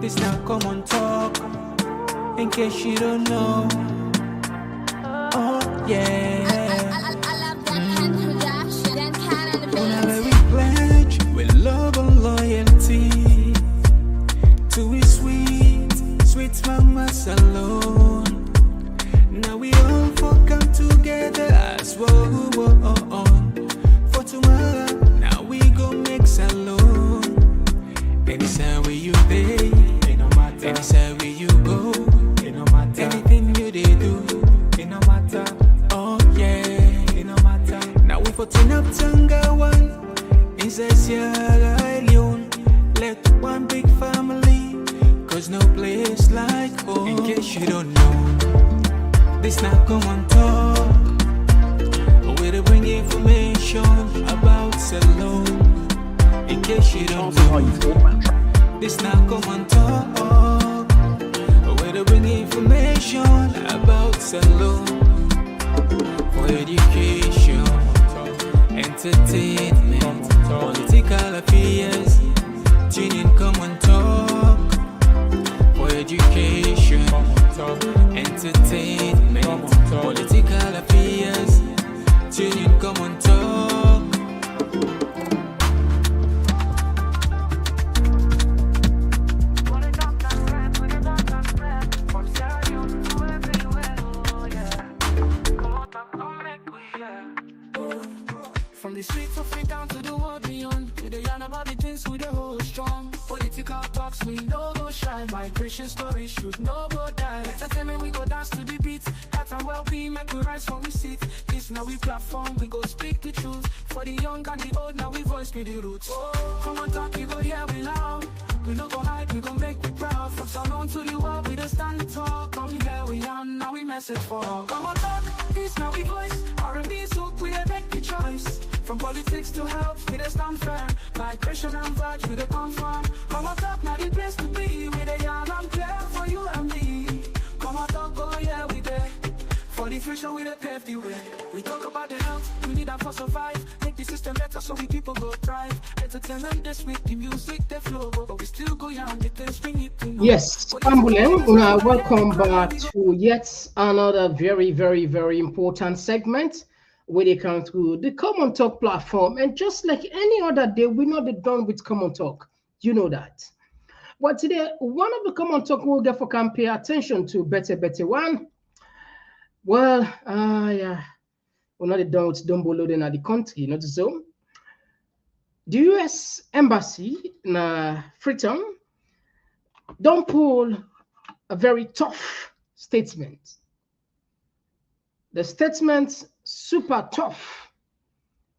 This now Komon-Tok, in case you don't know. Oh yeah. Whenever we pledge with love and loyalty to his sweet, sweet mamas alone. Now we all for come together as one. For tomorrow, now we go make salon. Anytime where you pay, anytime where you go, anything you they do, it no matter. Oh yeah, it no matter. Now we for turn up Tanga one inside Sierra Leone. Let one big family, cause no place like home. In case you don't know, this now Komon-Tok. Where to bring information about salon. In case you don't know, this now Komon-Tok. Where to bring information about salon. For education, entertainment, political affairs. Tune in Komon-Tok. For education, entertainment, political affairs. Tune in Komon-Tok. From the streets of it down to the world beyond, to the yarn about the things we the hold strong. Political talks we no go shy, migration stories should no go die. Entertainment we go dance to the beat, health and well-being make we rise from we seat. This now we platform, we go speak the truth. For the young and the old, now we voice with the roots. Oh, Komon-Tok, you go hear we loud. We no go hide, we go make we proud. From salon to the world, we don't stand and talk. Come here we are, now we message for all. Komon-Tok, this now we voice. R&B soak, we make the choice. From politics to health, we dey stand firm. Migration and vibes, we dey confirm. Komon-Tok, now the place to be. We dey yarn and clear for you and me. Komon-Tok, oh yeah, we dey. For the future, we dey pave the way. We talk about the health, we need that for survive. Make the system better so we people go thrive. Entertainment this week, the music they flow, but we still go yarn the things we need to know. Yes, Ambulance, welcome back to yet another very, very, very important segment where they come through the Komon-Tok platform. And just like any other day, we're not done with Komon-Tok. You know that. But today, one of the Komon-Tok we'll get for can pay attention to better one. Well, yeah, we're not done with Dumbo loading at the country, not so. The US Embassy in Freetown don't pull a very tough statement. The statement super tough,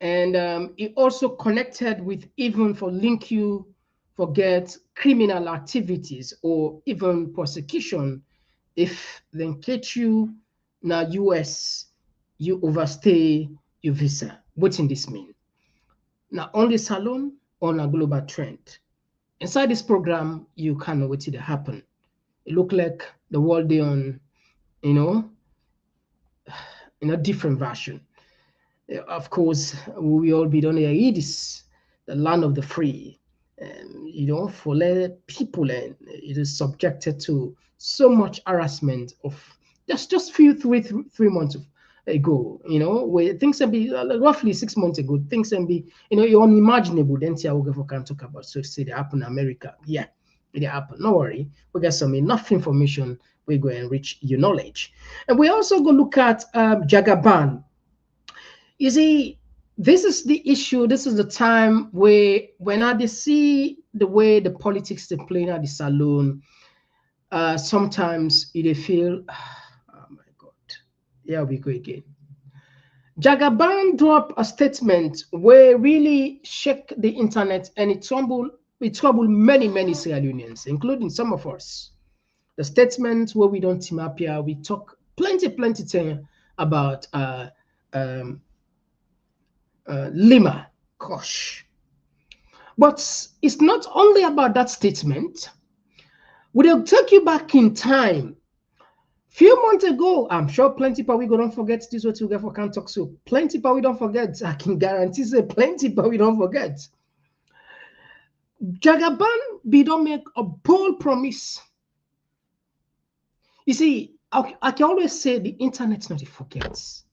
and it also connected with even for link you forget criminal activities or even prosecution if they catch you na US you overstay your visa. What in this mean? Now only salon on a global trend. Inside this program, you can know what it happen. It look like the world they on, you know, in a different version. Of course, we all be done here. It is the land of the free. You know, for people, and it is subjected to so much harassment of just three months ago. You know, where things can be roughly 6 months ago. Things can be, you know, you're unimaginable. Then see, we can talk about. So say they happen in America. Yeah, it happened. No worry, we got some enough information. We go enrich your knowledge, and we also go look at Jagaban. You see, this is the issue. This is the time where when I see the way the politics they play at the salon, sometimes they feel, oh my God, here we go again. Jagaban dropped a statement where really shook the internet, and it troubled many Sierra Leoneans, including some of us. The statement where we don't team up here, we talk plenty thing about Lima, gosh. But it's not only about that statement. We'll take you back in time. Few months ago, I'm sure plenty people we don't forget this what we get for can talk so. Plenty people we don't forget. I can guarantee say plenty people we don't forget. Jagaban be don't make a bold promise. You see, I can always say the internet not forgets.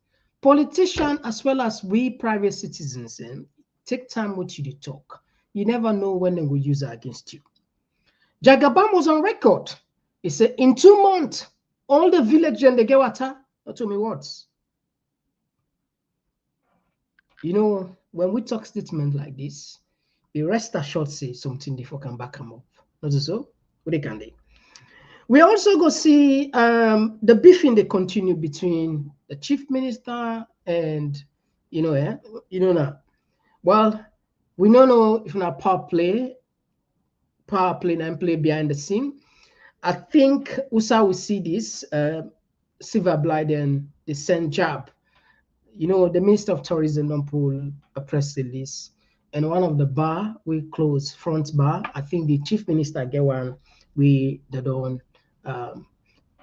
Politicians as well as we private citizens take time with you to talk. You never know when they will use it against you. Jagaban was on record. He said, in 2 months, all the village and the get water. Not to me words. You know, when we talk statement like this, the rest assured say something they can back them up. Not so? What they can do. We also go see the beefing they continue between the chief minister and now. Well, we don't know if not power play and play behind the scene. I think USA will see this Silver Blight and the send job. You know, the Minister of Tourism don't pull a press release, and one of the bar we close front bar. I think the chief minister get one. We they don't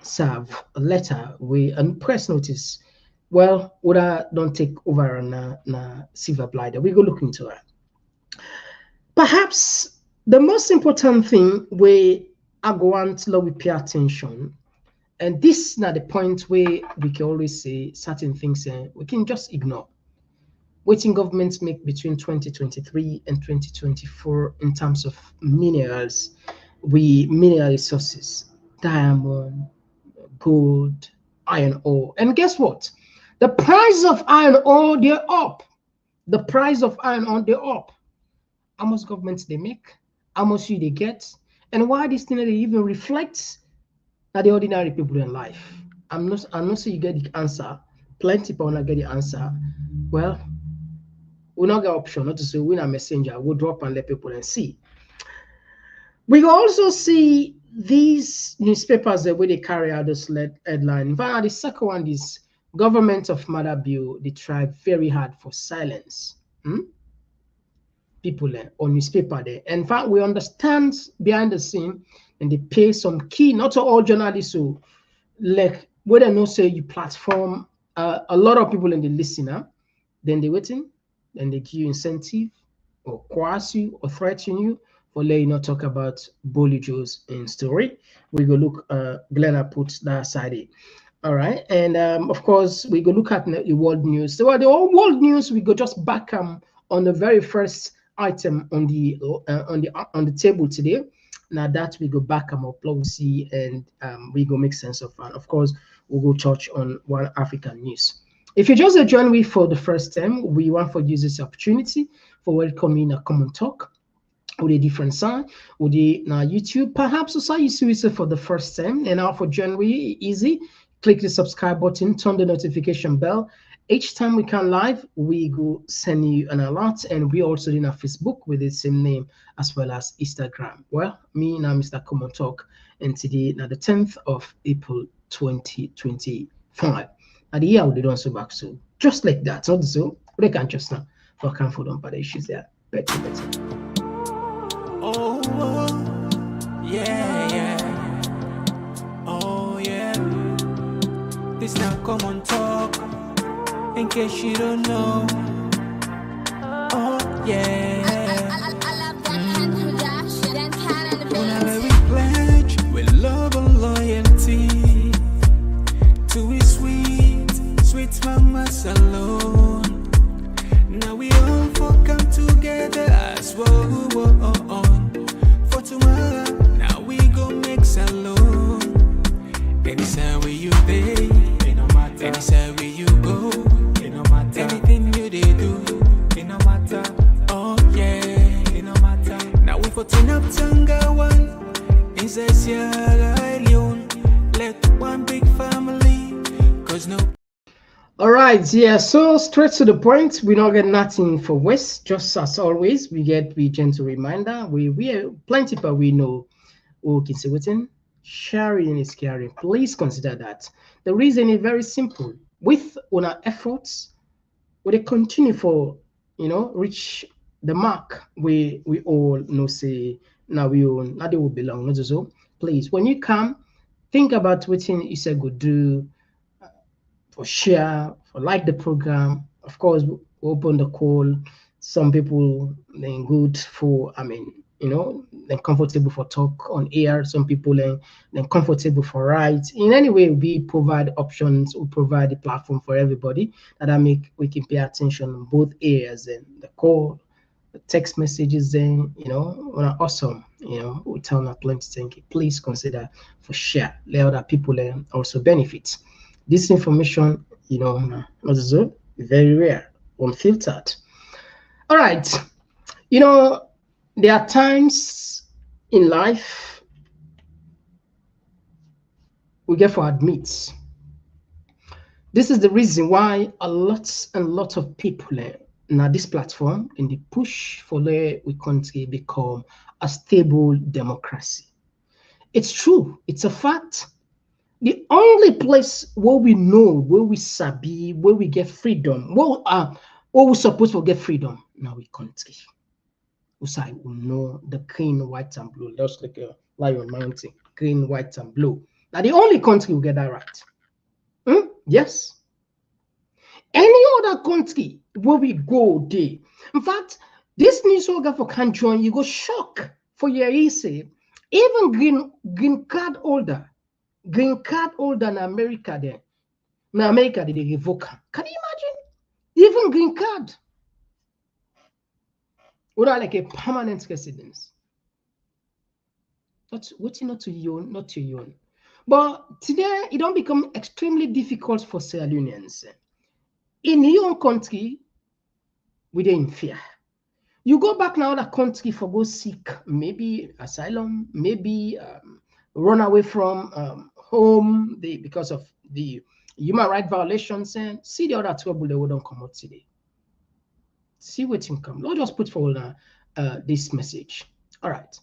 serve a letter we and press notice. Well, would I don't take over na Silver Blight? We go look into it. Perhaps the most important thing we are going to pay attention, and this is not the point where we can always say certain things we can just ignore. Waiting governments make between 2023 and 2024 in terms of minerals, mineral resources, diamond, gold, iron ore. And guess what? The price of iron ore, they're up. The price of iron ore, they're up. How much governments they make, how much they get, and why this thing they even reflects that the ordinary people in life. I'm not saying you get the answer. Plenty people not get the answer. Well, we not get option not to say win a messenger. We'll drop and let people and see. We also see these newspapers the way they carry out this headline. In fact, the second one is government of Mother Bill. They try very hard for silence. People there on newspaper there. In fact, we understand behind the scene and they pay some key, not to all journalists who like whether no say you platform a lot of people in the listener, then they waiting, then they give you incentive or coerce you or threaten you for letting you not talk about Bolijo's in story. We go look Glenna put that aside. All right, and of course we go look at the world news. So the world news we go just back on the very first item on the table today. Now that we go back and upload, we see and we go make sense of it. Of course, we'll go touch on one African news. If you just join me for the first time, we want to use this opportunity for welcoming a Komon-Tok with a different sign with the now YouTube. Perhaps also you see it for the first time, and now for January, easy. Click the subscribe button, turn the notification bell. Each time we come live, we go send you an alert, and we also in our Facebook with the same name as well as Instagram. Well, me now, Mr. Komon-Tok, and today now the 10th of April 2025. And the year we don't so back so just like that. Not so they can just now for come for them, but the issues there better. Oh, yeah. Oh, yeah. This now Komon-Tok. In case you don't know. Oh, yeah. Whenever we pledge with love and loyalty to his sweet mamas alone. Now we all for come together as one. For tomorrow, now we go make alone. Anytime where you stay, anytime where you go, anything you they do, it no matter. Oh yeah, it no matter. Now we for turn up Tanga one inside Sierra Leonean, like one big family, cause no. All right, yeah, so straight to the point. We don't get nothing for West, just as always. We get the gentle reminder. We are plenty, but we know who can say within. Sharing is caring. Please consider that. The reason is very simple. With our efforts, we continue for reach the mark we all know say now we own, now they will belong. Not so. Please, when you come, think about what you say go do. For share, for like the program. Of course, we open the call. Some people then good for then comfortable for talk on air. Some people then comfortable for write. In any way, we provide options. We provide a platform for everybody that I make we can pay attention on both areas and the call, the text messages. Then when are awesome. We tell my plenty thank you. Please consider for share. Let other people also benefit. This information, not so very rare, unfiltered. All right. There are times in life we get for admit. This is the reason why a lot and lot of people now this platform in the push for the we country become a stable democracy. It's true. It's a fact. The only place where we know, where we sabi, where we get freedom, where we supposed to get freedom, now we country. Usai will know the green, white, and blue. Just like a lion mountain, green, white, and blue. Now the only country will get that right. Yes. Any other country where we go there. In fact, this news organ for country, you go shock for your easy. Even green card holder in America there. In America, they revoke. Can you imagine? Even green card. Or like a permanent residence. That's what's not to you own. But today it don't become extremely difficult for Sierra Leoneans. In your own country, we dey in fear. You go back now other country for go seek maybe asylum, maybe run away from home because of the human rights violations, and see the other trouble they wouldn't come out today. See what income. Lord just put forward this message. All right.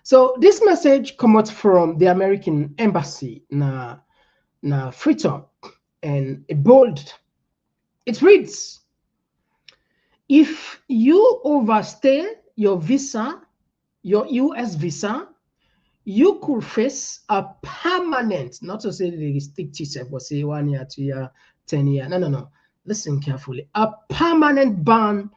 So this message come out from the American embassy na Freetown, and a bold. It reads: if you overstay your visa, your US visa, you could face a permanent, not to say they restrict yourself, but say 1 year, 2 year, 10 year. No. Listen carefully. A permanent ban,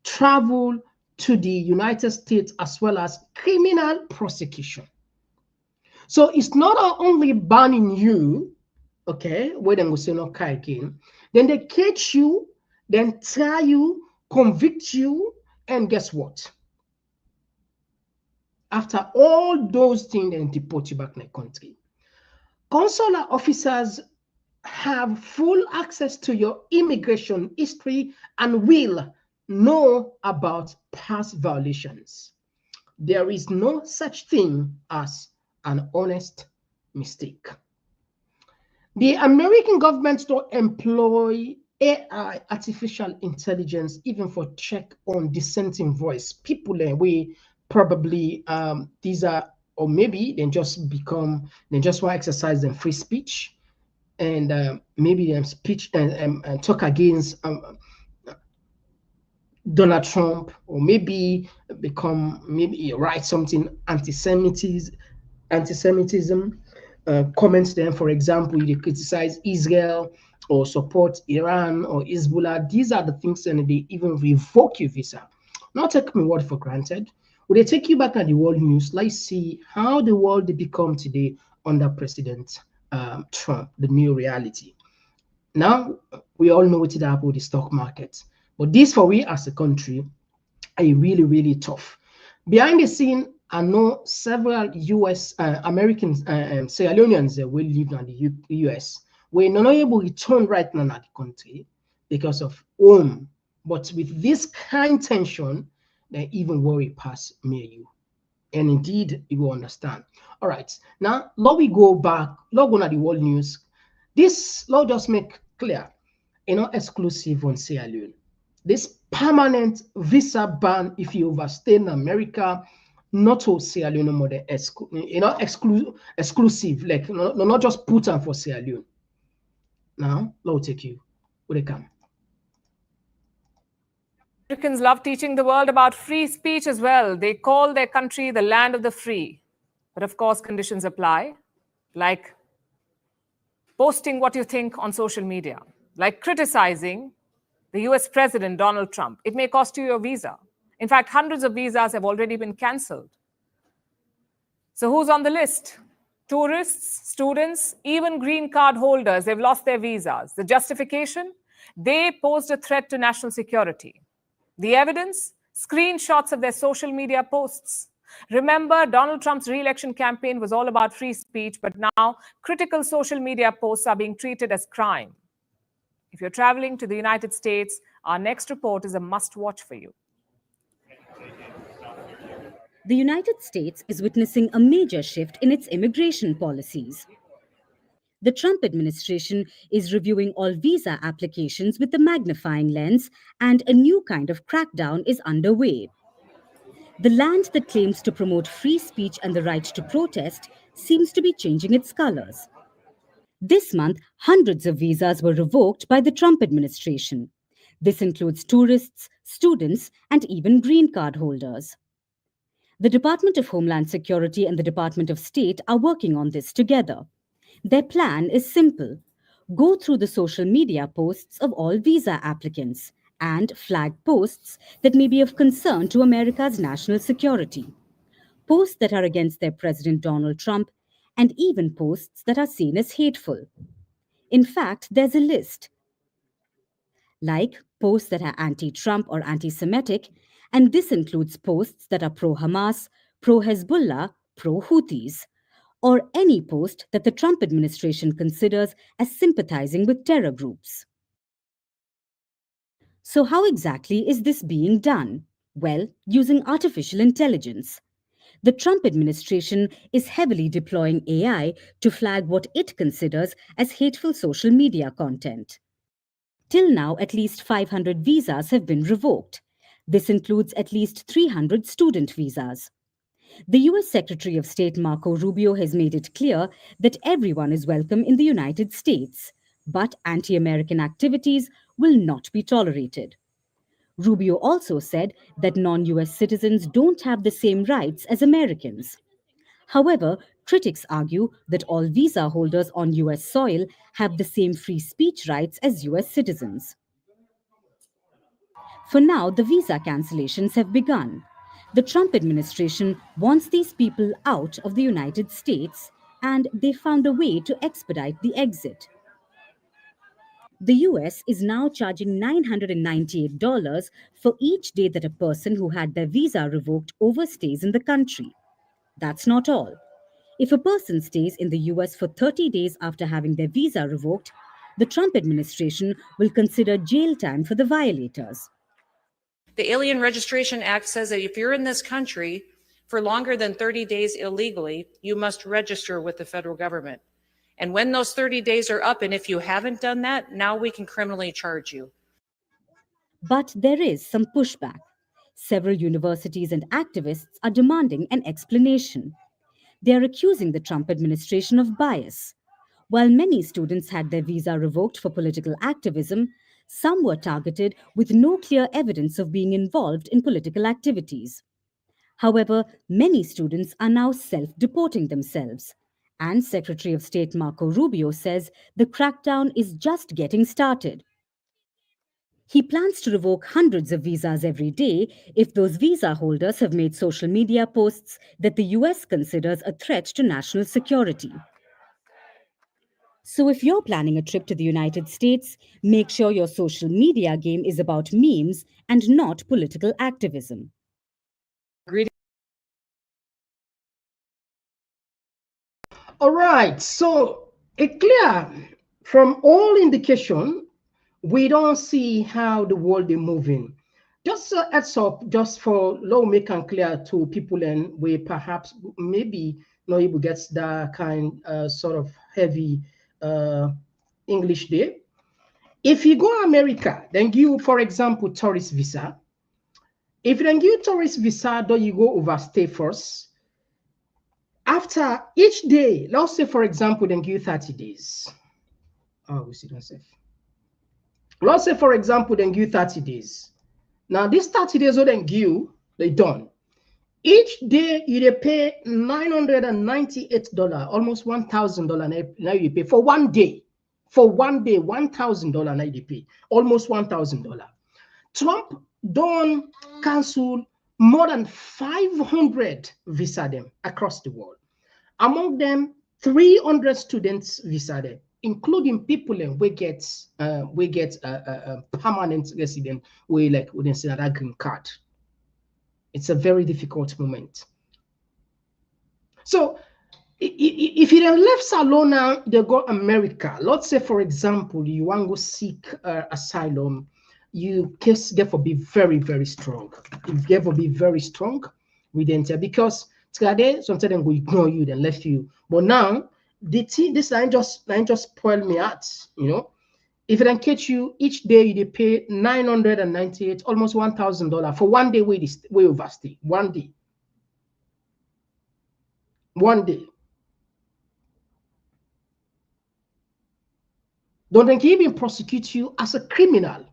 travel to the United States, as well as criminal prosecution. So it's not only banning you, okay, where they will say no car again, then they catch you, then try you, convict you, and guess what? After all those things, then deport you back in the country. Consular officers have full access to your immigration history and will know about past violations. There is no such thing as an honest mistake. The American government don't employ AI, artificial intelligence, even for check on dissenting voice. People we probably these are, or maybe they just want to exercise them free speech, and maybe them speech and talk against Donald Trump, or maybe write something anti-Semitism, comments them. For example, you criticize Israel or support Iran or Hezbollah. These are the things, and they even revoke your visa. Not take my word for granted. Will they take you back at the world news? Let's see how the world become today under President Trump, the new reality. Now, we all know what it happened with the stock market. But this for we as a country are really, really tough. Behind the scene, I know several US, Americans, Sierra Leoneans will live in the US. We're not able to return right now at the country because of home. But with this kind of tension, they even worry past me and you. And indeed, you will understand. All right. Now, let we go back, log on at the world news. This law just make clear, exclusive on Sierra Leone. This permanent visa ban if you overstay in America, not to Sierra Leone more than exclusive, like not just put on for Sierra Leone. Now, Lord take you where they come. Americans love teaching the world about free speech as well. They call their country the land of the free. But of course, conditions apply, like posting what you think on social media, like criticizing the US President Donald Trump. It may cost you your visa. In fact, hundreds of visas have already been cancelled. So who's on the list? Tourists, students, even green card holders, they've lost their visas. The justification? They posed a threat to national security. The evidence? Screenshots of their social media posts. Remember, Donald Trump's re-election campaign was all about free speech, but now critical social media posts are being treated as crime. If you're traveling to the United States, our next report is a must-watch for you. The United States is witnessing a major shift in its immigration policies. The Trump administration is reviewing all visa applications with a magnifying lens, and a new kind of crackdown is underway. The land that claims to promote free speech and the right to protest seems to be changing its colors. This month, hundreds of visas were revoked by the Trump administration. This includes tourists, students, and even green card holders. The Department of Homeland Security and the Department of State are working on this together. Their plan is simple. Go through the social media posts of all visa applicants and flag posts that may be of concern to America's national security. Posts that are against their President Donald Trump, and even posts that are seen as hateful. In fact, there's a list. Like posts that are anti-Trump or anti-Semitic, and this includes posts that are pro-Hamas, pro-Hezbollah, pro-Houthis, or any post that the Trump administration considers as sympathizing with terror groups. So how exactly is this being done? Well, using artificial intelligence. The Trump administration is heavily deploying AI to flag what it considers as hateful social media content. Till now, at least 500 visas have been revoked. This includes at least 300 student visas. The US Secretary of State Marco Rubio has made it clear that everyone is welcome in the United States, but anti-American activities will not be tolerated. Rubio also said that non-US citizens don't have the same rights as Americans. However, critics argue that all visa holders on US soil have the same free speech rights as US citizens. For now, the visa cancellations have begun. The Trump administration wants these people out of the United States, and they found a way to expedite the exit. The US is now charging $998 for each day that a person who had their visa revoked overstays in the country. That's not all. If a person stays in the US for 30 days after having their visa revoked, the Trump administration will consider jail time for the violators. The Alien Registration Act says that if you're in this country for longer than 30 days illegally, you must register with the federal government. And when those 30 days are up, and if you haven't done that, now we can criminally charge you. But there is some pushback. Several universities and activists are demanding an explanation. They are accusing the Trump administration of bias. While many students had their visa revoked for political activism, some were targeted with no clear evidence of being involved in political activities. However, many students are now self-deporting themselves. And Secretary of State Marco Rubio says the crackdown is just getting started. He plans to revoke hundreds of visas every day if those visa holders have made social media posts that the US considers a threat to national security. So if you're planning a trip to the United States, make sure your social media game is about memes and not political activism. All right, so it's clear from all indication, we don't see how the world is moving. Just heads up, just for low make and clear to people, and we perhaps maybe not able to get that kind sort of heavy English there. If you go to America, then you, for example, tourist visa. If you then give tourist visa, then you go overstay first. After each day, let's say, for example, then give 30 days. Oh, we see myself. Let's say, for example, then give 30 days. Now, these 30 days, then give, they done. Each day, you pay $998, almost $1,000. Now you pay for 1 day. For 1 day, $1,000 now you pay, almost $1,000. Trump don't cancel more than 500 visa them across the world. Among them, 300 students visa them, including people we get permanent resident, we like we say that green card. It's a very difficult moment. So if you then left Salon now, they go America. Let's say, for example, you want to go seek asylum, you case therefore be very, very strong. You therefore be very strong with enter because today sometimes they will ignore you, then left you. But now the thing, this line just spoil me out, you know. If it catch you each day, they pay $998, almost $1,000 for 1 day way overstay. 1 day. 1 day. Don't they even prosecute you as a criminal?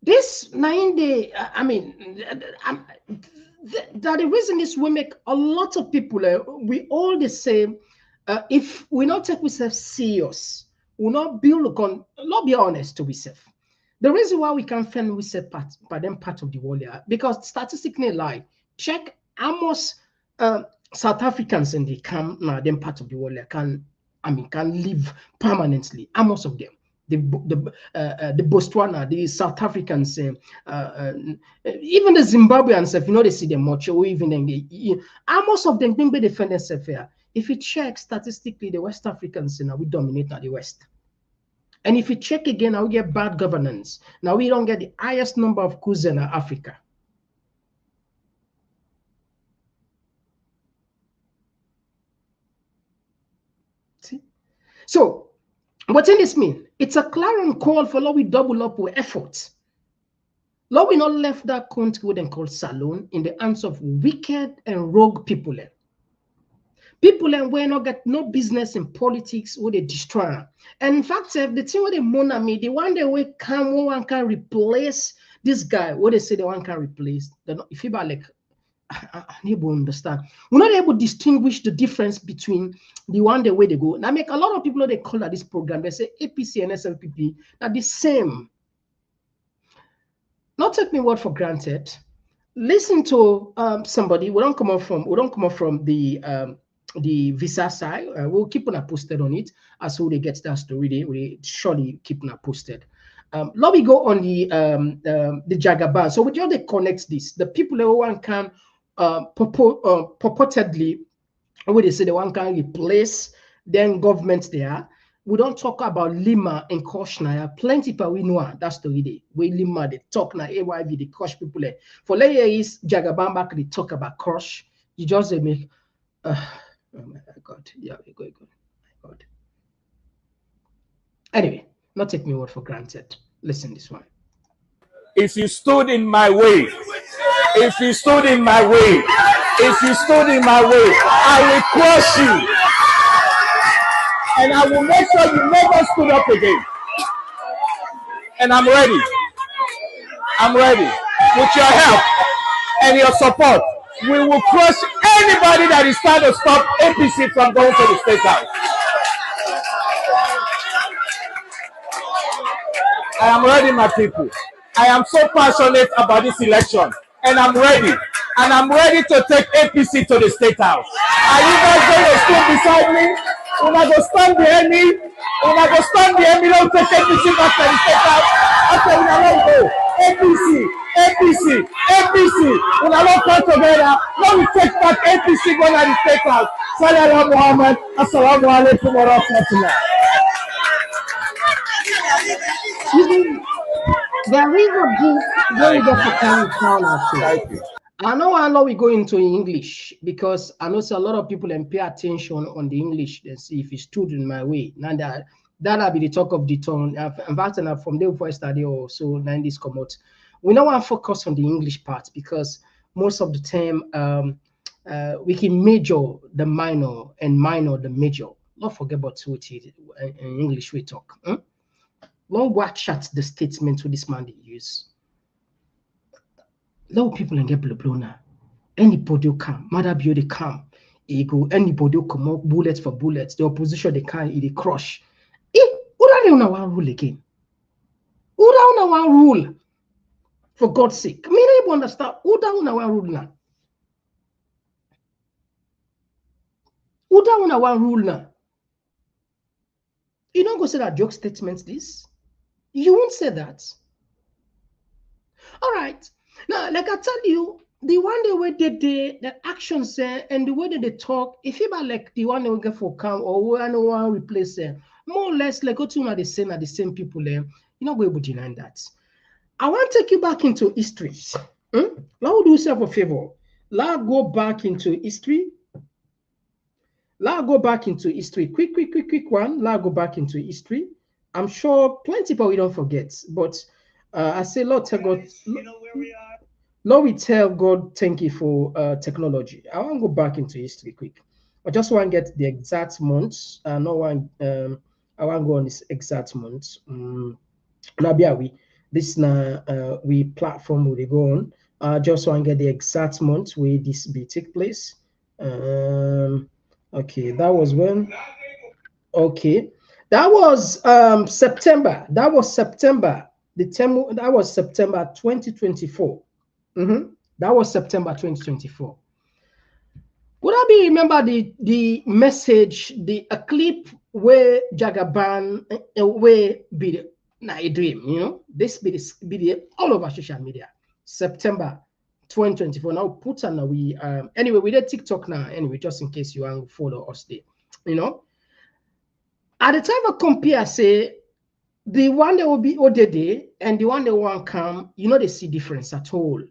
This 9 day, I mean, the reason is we make a lot of people, we all the same. If we not take ourselves serious, we not be honest to ourselves. The reason why we can find ourselves part of the world, because statistically lie. Check almost South Africans in the camp now, them part of the world can live permanently. Almost of them. The Botswana, the South Africans, even the Zimbabweans, if you know they see them much, or even most of them think they defend themselves here. If you check statistically, the West Africans now we dominate now the West. And if you check again, now we get bad governance. Now we don't get the highest number of coups in Africa. See? So what does this mean? It's a clarion call for Lord we double up with efforts. Lord we not left that country what they call Salon in the hands of wicked and rogue people. People and we not get no business in politics where they destroy. And in fact, the thing where they moan at me, the one day we come, one can replace this guy. What they say the one can replace. If you like, I need to understand. We're not able to distinguish the difference between the one the way they go. Now, make a lot of people they call at this program. They say APC and SLPP are the same. Not take me word for granted. Listen to somebody. We don't come up from the visa side. We'll keep on posted on it as who they get that story. We surely keep on posted. Let me go on the Jagaban. So we just connect this. The people who one can purportedly, when they say the one can replace then governments there. We don't talk about Lima and Koshna. Plenty people we know that's the way we Lima they talk now AYV they crush people there. For later is Jagaban back they talk about crush. You just make oh my God, yeah, go. My God. Anyway, not take me word for granted. Listen this one. If you stood in my way, I will crush you. And I will make sure you never stood up again. And I'm ready. With your help and your support, we will crush anybody that is trying to stop APC from going to the State House. I am ready, my people. I am so passionate about this election, and I'm ready. And I'm ready to take APC to the State House. Are you guys going to stand beside me? When I go stand behind me, don't take APC back to the State House. After we don't go, APC. When I don't come together, let me take back APC going to the State House. Salam Muhammad. Assalamu alaikum wa rahmatullah. There is a book very difficult. I know we go into English because I know a lot of people and pay attention on the English and see if it stood in my way. Now that'll be the talk of the town. In fact, from the voice study or so, now this come out. We don't want to focus on the English part because most of the time we can major the minor and minor the major. Don't forget about what in English we talk. Don't watch at the statements with this man they use. A lot of people get blown now. Anybody will come, Mother Beauty come, ego, anybody will come up bullets for bullets. The opposition they can't they crush. What are they on our rule again? Who down our rule? For God's sake. I mean, I understand. Who down our rule now? Who down our rule now? You don't go say that joke statements this. You won't say that. All right. Now, like I tell you, the one day where the actions and the way that they talk, if you about like the one they will get for come or one one replace them, more or less like go to the same people there. You're not going to deny that. I want to take you back into history. Now, do yourself a favor. Let's go back into history. Let's go back into history. Quick one. Let's go back into history. I'm sure plenty people we don't forget, but I say, Lord, tell God, you know where we are. Lord, we tell God, thank you for technology. I want to go back into history quick. I just want to get the exact months. I want to go on this exact month. Now, this now we platform will go on. I just want to get the exact month where this be take place. Okay, that was when. Okay, that was September. That was September. That was September 2024. That was September 2024. Would I be remember the message, a clip where Jagaban where be the a dream, you know? This be the all over social media. September 2024. Now put on we anyway, we did TikTok now. Anyway, just in case you want to follow us there, you know. At the time I compare, say the one that will be ODD and the one that won't come, you know, they see difference at all.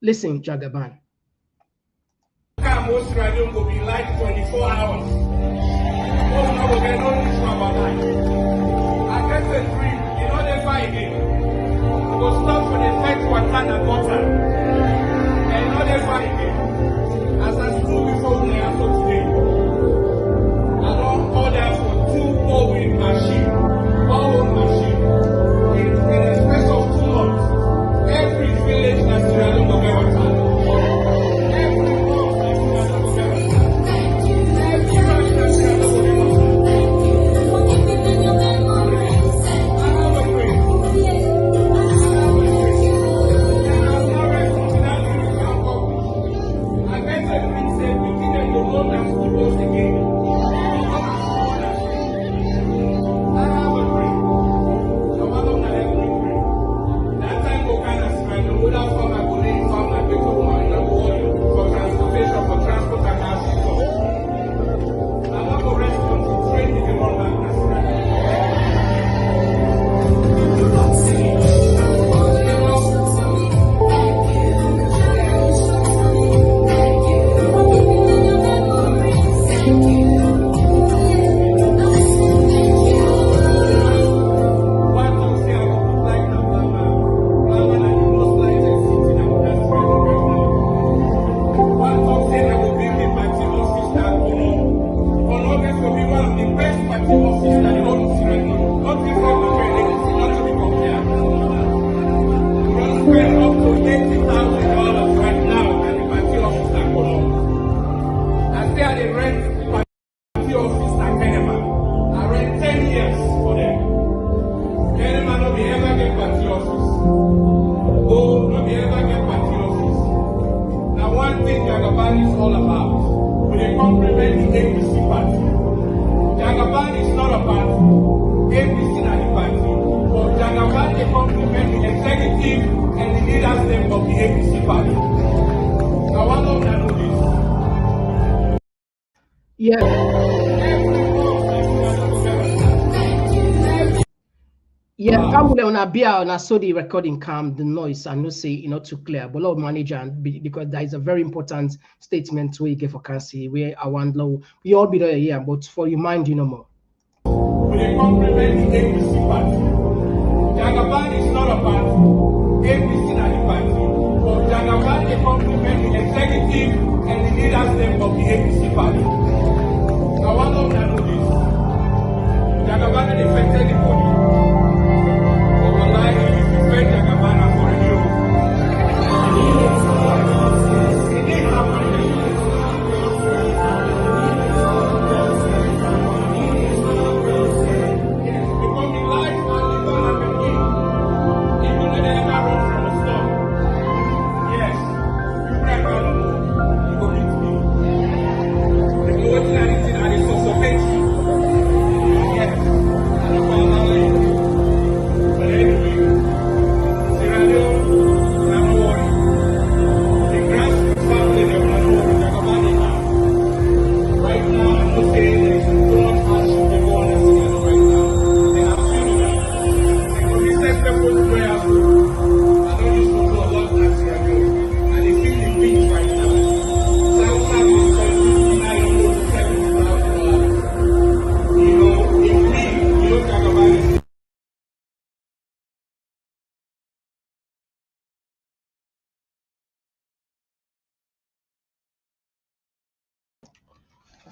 Listen, Jagaban. Most radio will be like 24 hours. Most now will get no news about life. I guess the dream, you know, they fight again. Go stop for the first one and water. And you know they fight again. As I stood before the airport today, I don't order for 2 mowing machines. Mowing machine. In a space of 2 months, every village that's surrounding the water. And I saw the recording calm, the noise, I know say not too clear, but Lord manager, and because that is a very important statement where you get for Kansi, where I want low, we all be there here, but for your mind, you know more. With a compliment the APC party. Jagaban is not a party. APC not the party. But Jagaban they compliment the executive and the leadership of the APC party. I want to know this. Jagaban they affect anybody. Becoming life and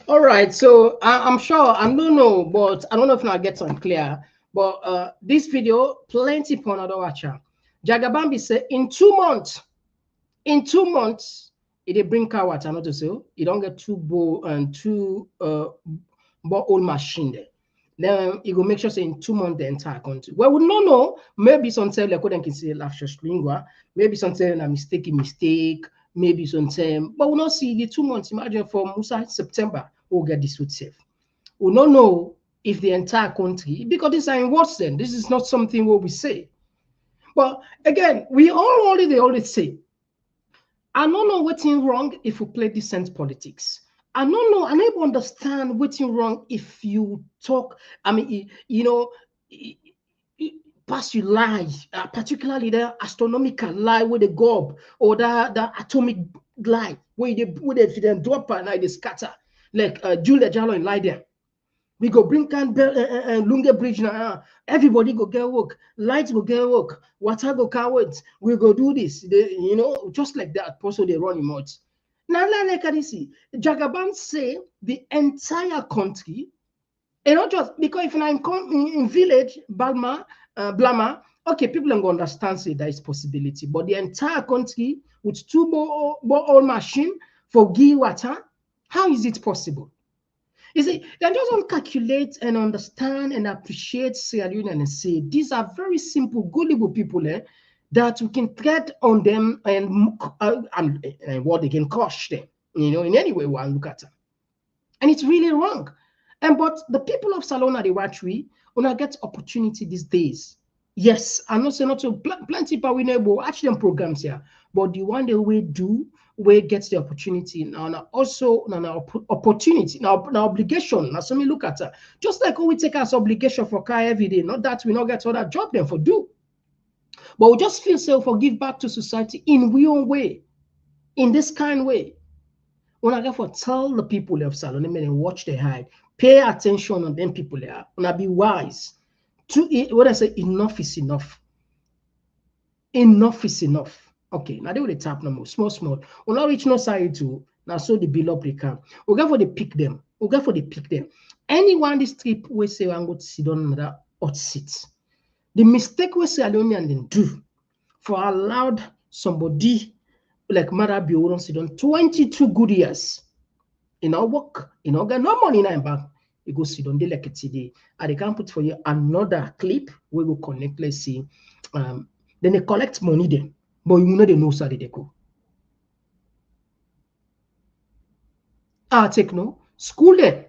All right, so I'm sure I don't know, but I don't know if I get unclear. But this video, plenty for another watcher. Jagabambi said in 2 months, it bring car water, not to say you don't get two bow and two borehole machine there. Then you go make sure say in 2 months the entire country. Well, we don't know. Maybe sometimes like couldn't consider lapsus lingua. Maybe sometimes a mistake. Maybe sometimes, but we not see the 2 months. Imagine from Musa September, we'll get this food safe. We don't know if the entire country, because this are in words then. This is not something what we say. But again, we always say, I don't know what's wrong if we play decent politics. I don't know. I never understand what's wrong if you talk. I mean, pass you lie, particularly the astronomical lie with the gob or the atomic lie where they drop and they scatter like Julia Jallo in lie there. We go bring can Lunga Bridge now. Everybody go get work. Lights go get work. Water go cowards. We go do this. Just like that. Also they run him out. Now like I see, Jagaban say the entire country, and not just because if I'm in village Balma, Blama, okay, people don't understand say there is possibility, but the entire country with two borehole machine for give water, how is it possible? You see, they just don't calculate and understand and appreciate Sierra Leone and say these are very simple, gullible people that we can tread on them and what they can crush them, in any way we look at them. And it's really wrong. But the people of Salona, they watch we get opportunity these days. Yes, I'm not saying not to plenty people we know watch them programs here, but the one that we do, we get the opportunity now also now opportunity now obligation. Now so me look at just like we take as obligation for car every day, not that we not get other job them for do, but we just feel so for give back to society in we own way, in this kind way. When I for tell the people of Salon and watch their hide, pay attention on them people there. When I be wise. What I say, enough is enough. Enough is enough. Okay, now they will tap no more. Small. We'll not reach no side to now so the bill up they come. We'll go for the pick them. Anyone this trip we say I'm going to sit on another hot seat. The mistake we say Leonean then do for allowed somebody like Mother Bio sit on 22 good years. In our work, get no money in our bank. You go sit on the like today. And they can put for you another clip where we connect, let's see. Then they collect money then. But you know they know how they go. Take no school then.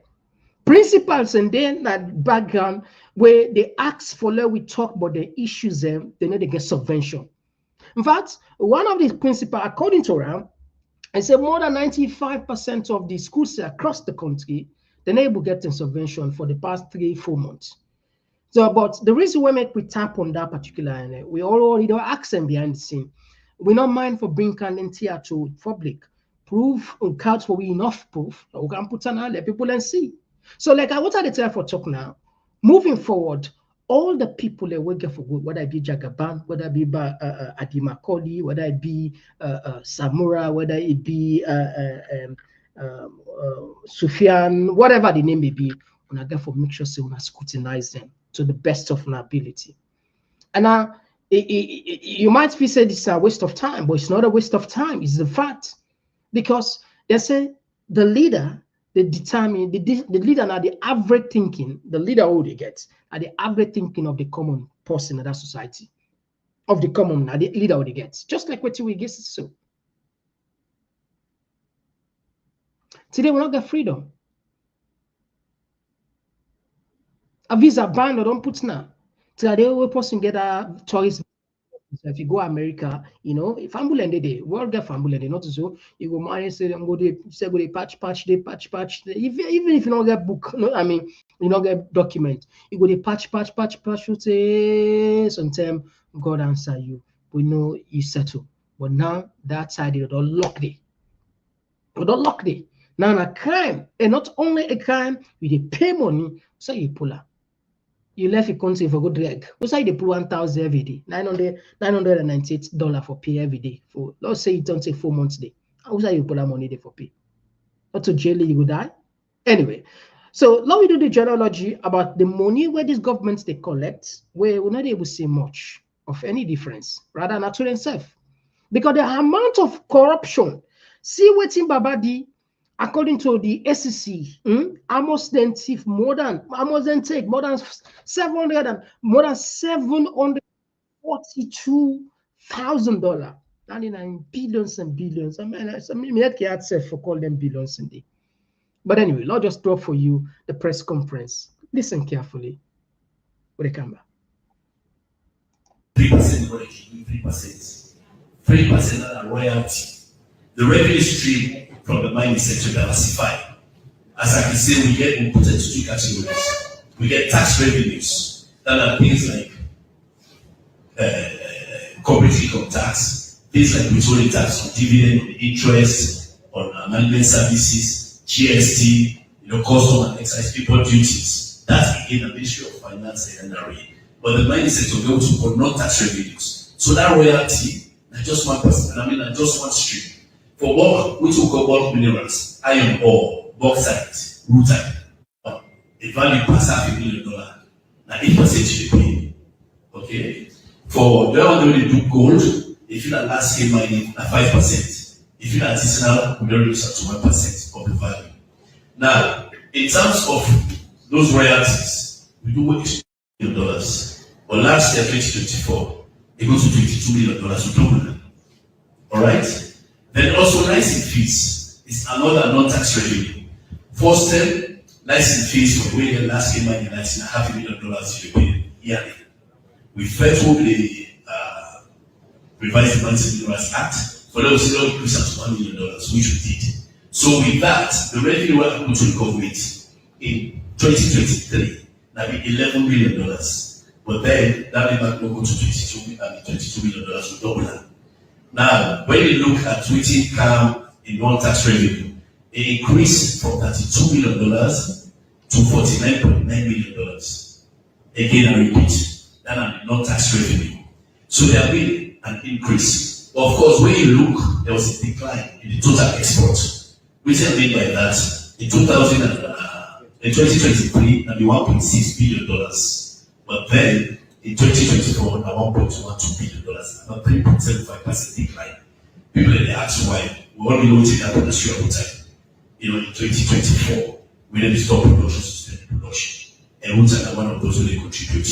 Principals and then that background where they ask for let we talk about the issues them, they know they get subvention. In fact, one of the principals, according to Ram, I said more than 95% of the schools across the country, they're able to get a subvention for the past 3-4 months. So, but the reason we tap on that particular, we already don't ask them behind the scene. We don't mind for bringing Candentia to public. Proof and count for we enough proof. We can put on let people and see. So, like I wanted to tell for talk now, moving forward, all the people that work for good, whether it be Jagaban, whether it be Adimakoli, whether it be Samura, whether it be Sufyan, whatever the name may be, and I therefore make sure so we scrutinize them to the best of our ability. And now you might be saying this is a waste of time, but it's not a waste of time. It's the fact, because they say the leader, they determine the leader now the average thinking, the leader who they get are the average thinking of the common person in that society, of the common now the leader who they get, just like what we get so. Today we not get freedom. A visa ban or don't put now. Today we person get a tourist. So if you go America, if ambulance they world get ambulance, not so you go marry say them go they say go they patch. Even if you don't get book, no, I mean you don't get document, you go they patch. You say sometimes God answer you, we know you settle. But now that side they don't lock it. They don't lock it. Now a crime, and not only a crime, you they pay money, so you pull up. You left your country for good drag. What's like they put 1,000 every day, $998 for pay every day. For let's say it don't take 4 months day. What's like you put that money there for pay? Not to jail you go die. Anyway, so let me do the genealogy about the money where these governments they collect, where we're not able to see much of any difference, rather natural itself. Because the amount of corruption, see what in Babadi, according to the SEC, almost then take more than 700 and more than $742,000. 99 billions and billions. I mean, I can't say for call them billions in the. But anyway, I'll just drop for you the press conference. Listen carefully. With the camera. 3% royalty, 3%. 3% are royalty. The revenue stream from the mining sector diversified. As I can say, we put it into two categories. We get tax revenues that are things like corporate income tax, things like withholding tax on dividend, on interest, on amendment services, GST, custom and excise import duties. That's again the Ministry of Finance and NRA. But the mining sector goes for non-tax revenues. So that royalty, not just 1%, not just one stream. For bulk, which we call bulk minerals, iron ore, bauxite, rutile, the value past $500 million. Now 8% you pay. Okay? For the one they do gold, if you are last scale mining at 5%, if you are artisanal, we don't lose up to 1% of the value. Now, in terms of those royalties, we do $1 million. But last year, 2024, it goes to $22 million to double. Alright? Then also licensing fees is another non-tax revenue. First term, licensing fees for the way the last scale mining $19.5 million you pay yearly. We first hold the revised Mining Minerals Act for those who don't increase up to $1 million, which we did. So with that, the revenue we are able to recover it in 2023, that will be $11 million. But then that number will go to $22 million, will double that. Now, when you look at what come in non-tax revenue, it increased from $32 million to $49.9 million. Again, I repeat, that are non-tax revenue. So there will be an increase. Of course, when you look, there was a decline in the total export. Which I mean by that, in 2023, that be $1.6 billion. But then, in 2024, now $1.12 billion, about 3.75% decline. People they ask why. We only noted that on the Sierra Leonean. In 2024, we didn't stop production, sustained production. And Leoneans are one of those who they contribute.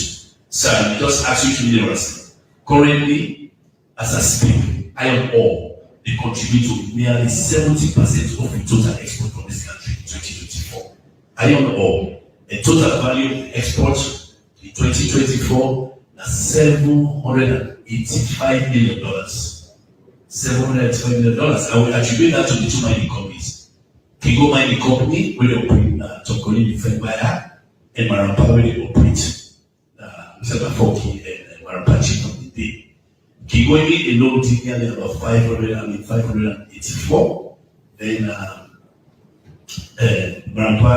So I just ask you to minerals. Currently, as I speak, iron ore, they contribute to nearly 70% of the total export from this country in 2024. Iron ore, a total value export in 2024, that's $785 million. $785 million. I will attribute that to the two mining companies. Kigo Mining Company, where they operate Tokoli Fembaya, and Marampa, where they operate Foki and Marampa Chief of the day. Kigo alone did nearly about 584. Then Marampa,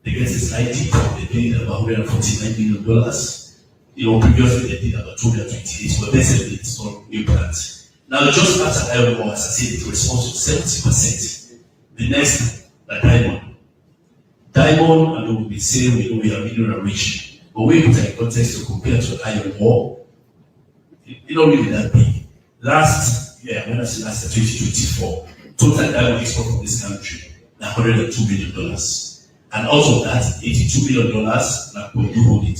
they get a slight dip, they paid about $149 million. Previously they did about 228, but they said it's not new plants. Now, just after iron ore, as I said, it responds to 70%. The next, the diamond. Diamond, and we will be saying we are mineral rich, but we put in context to compare to iron ore. It's not really that big. Last year, when I say last year, 2024, total diamond export from this country, $102 million. And out of that, $82 million, we do hold it.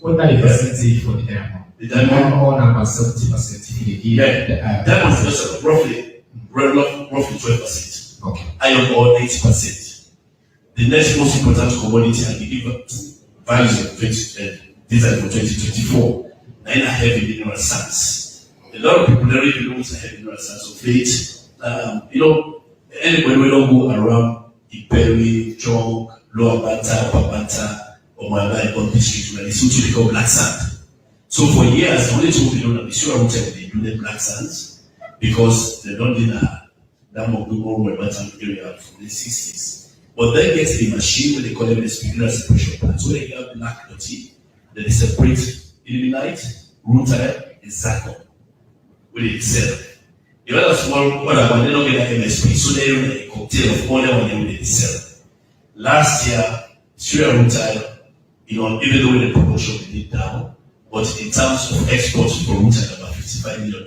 What are the percentage for the diamond? The diamond on about 70%. Yeah, diamond is just roughly 12%. Okay. Iron ore 80%. The next most important commodity and the values of data for 2024, nine are heavy mineral sands. A lot of people don't really know what's a heavy mineral sands of late. Anybody will not go around Iperi, Chong, Lower Banta, Upper Banta, or Malai on district where it's what they call black sand. So for years, the only two people that the Sierra Leonean they do the black sands because they don't need that more area from the 60s. But then gets the machine where they call them the spinal separation plant. So they have black dirty, then they separate ilmenite, rutile, and zircon. Where they sell. You know that's what about they don't get that MSP, so they run a cocktail of all them when they sell. Last year, Sierra Leonean, even though the promotion did down, but in terms of exports for Leonean, about $55 million,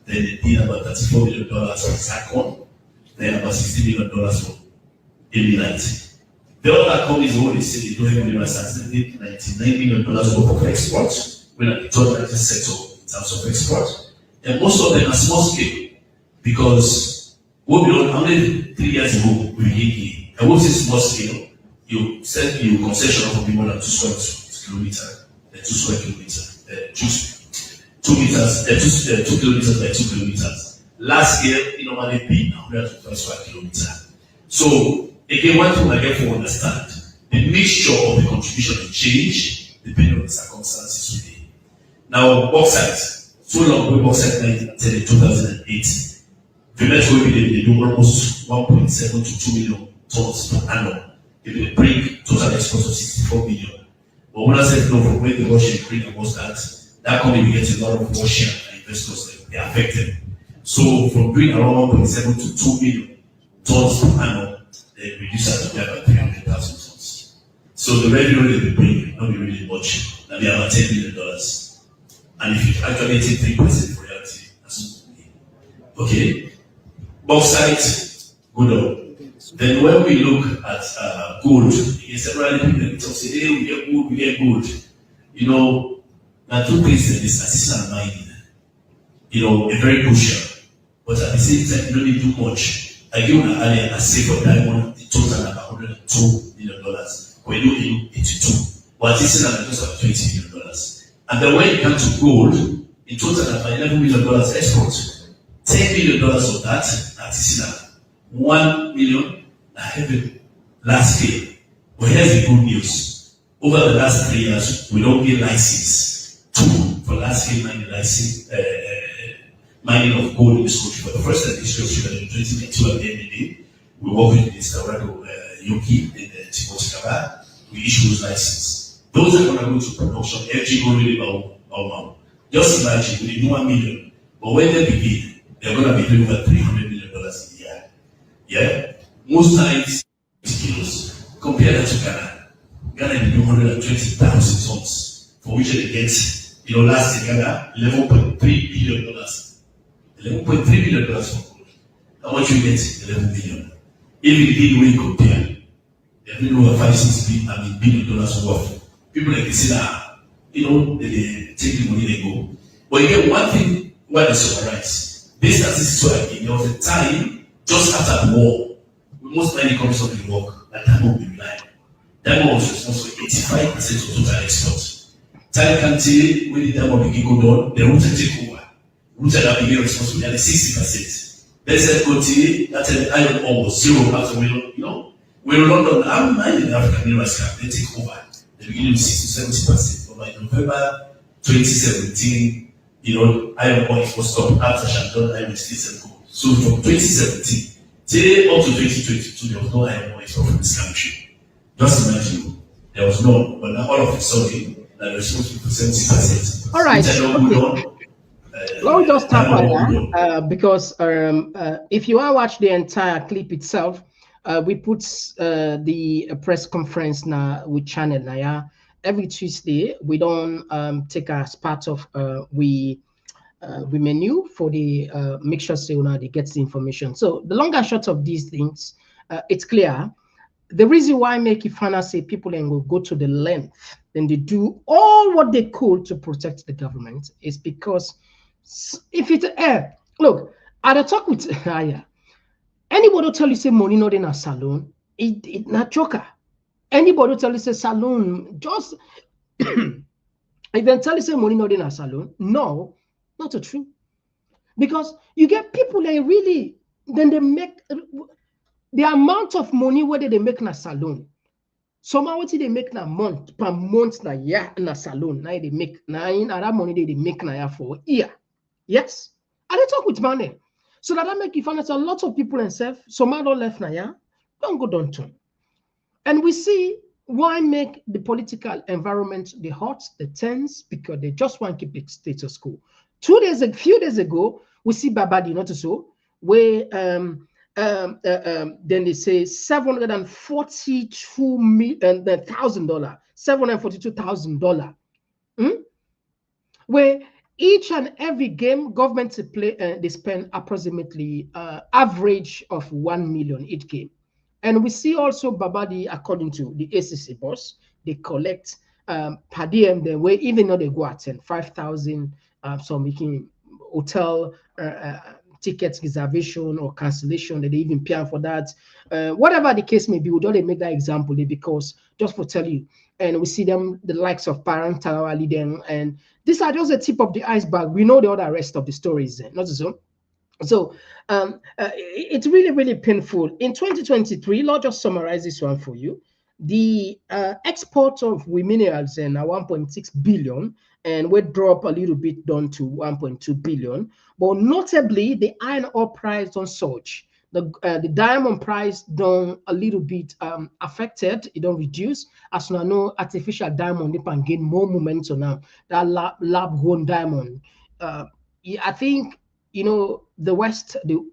then they did about $34 million for Zacon, then about $60 million for Illuminati. The other companies already say they don't have $99 million worth of exports, when at the third largest sector in terms of export. And most of them are small scale, because what we don't, how many 3 years ago we did, and what is small scale? You send you concession of more than 2 square kilometers, 2 square kilometers, 2 meters, 2 kilometers by 2 kilometers. Last year, it normally been 125 square kilometers. So, again, one thing I get to understand, the mixture of the contribution will change depending on the circumstances today. Now, bauxite, so long ago, bauxite until 2008, the metro they do almost 1.7 to 2 million tons per annum. They will bring total exports of 64 million. But when I said no, from where the Russian Ukraine was that company will get a lot of Russian investors that they are affected. So from doing around 1.7 to 2 million tons per annum, they reduce that to about 300,000 tons. So the revenue they will bring will not be really much. That'll be about $10 million. And if you actually take 3% for reality, that's okay. Bauxite, good on. Then when we look at gold, several people say, hey, we get gold. Now two things that is artisanal mining, a very crucial. But at the same time, you don't need too much. I give you earlier, I say for diamond, the total about $102 million. When you do 82, but artisanal just about $20 million. And then when you come to gold, in total about $11 million export. $10 million of that artisanal. 1 million heavy last year. But here's the good news. Over the last 3 years, we don't get license for last year mining license, mining of gold in this country. For the first time in history in 2022 at the end of the day, we work with Mr. Rado Yoki in Timothy. We issue those licenses. Those are going to go to production. FG go really about. Just imagine, we need 1 million. But when they begin, they're going to be doing over $300 million a year. Yeah? Most times, kilos. Compare that to Ghana. Ghana is doing 120,000 tons, for which they get, last year, Ghana, $11.3 billion. $11.3 billion for gold. How much you get? 11 billion. If you did we compare, they're doing over $5-6 billion worth. People like this, they take the money, they go. But again, one thing, why they summarize, this statistics were again, there was a time, just after the war, most many countries of the work, that diamond will be relied. Diamond was responsible for 85% of total export. Time can tell when the diamond begin go down, the route take over. Route that begin responsible for 60%. Let's say continue, that iron ore was zero after we're in London, I'm mining the African minerals camp, they take over. They begin with 60 to 70%. But by November 2017, iron ore was stopped after Shandon Iron State and gold. So from 2017 till up to 2022, there was no iron ore export from this country. Just imagine, there was none, but now all of a sudden, they're responsible for 70%. All right. Let me just tap on that because if you want to watch the entire clip itself, we put the press conference now with channel now. Every Tuesday, we don't take as part of we menu for the make sure they get the information. So the long and short of these things, it's clear. The reason why make Ifana say people and will go to the length and they do all what they could to protect the government is because if it's look, at a talk with Aya, anybody will tell you say money not in a saloon, it not joker. Anybody will tell you say saloon, just if they tell you say money not in a saloon, no, not a true. Because you get people that really then they make the amount of money whether they make in a saloon. Somehow what they make in a month per month na year in a saloon. Now they make that money they make na for a year. Yes. And they talk with money. So that make you find out a lot of people themselves, somehow don't left na year, don't go down to. And we see why make the political environment the hot, the tense, because they just want to keep the status quo. A few days ago, we see Babadi, not so, where then they say $742,000, $742,000. Where each and every game government to play, they spend approximately average of 1 million each game. And we see also Babadi, according to the ACC boss, they collect per diem the way, even though they go at 5,000, so making hotel tickets reservation or cancellation, that they even pay for that. Whatever the case may be, we don't make that example because just for tell you, and we see them, the likes of Parental, Aliden, and these are just the tip of the iceberg. We know the other rest of the stories, not so. So it's really, really painful. In 2023, I'll just summarize this one for you. The export of minerals are 1.6 billion, and we drop a little bit down to 1.2 billion. But notably, the iron ore price don't surge. The diamond price done a little bit affected. It don't reduce. As you know, artificial diamond they can gain more momentum now. That lab grown diamond. I think the West, the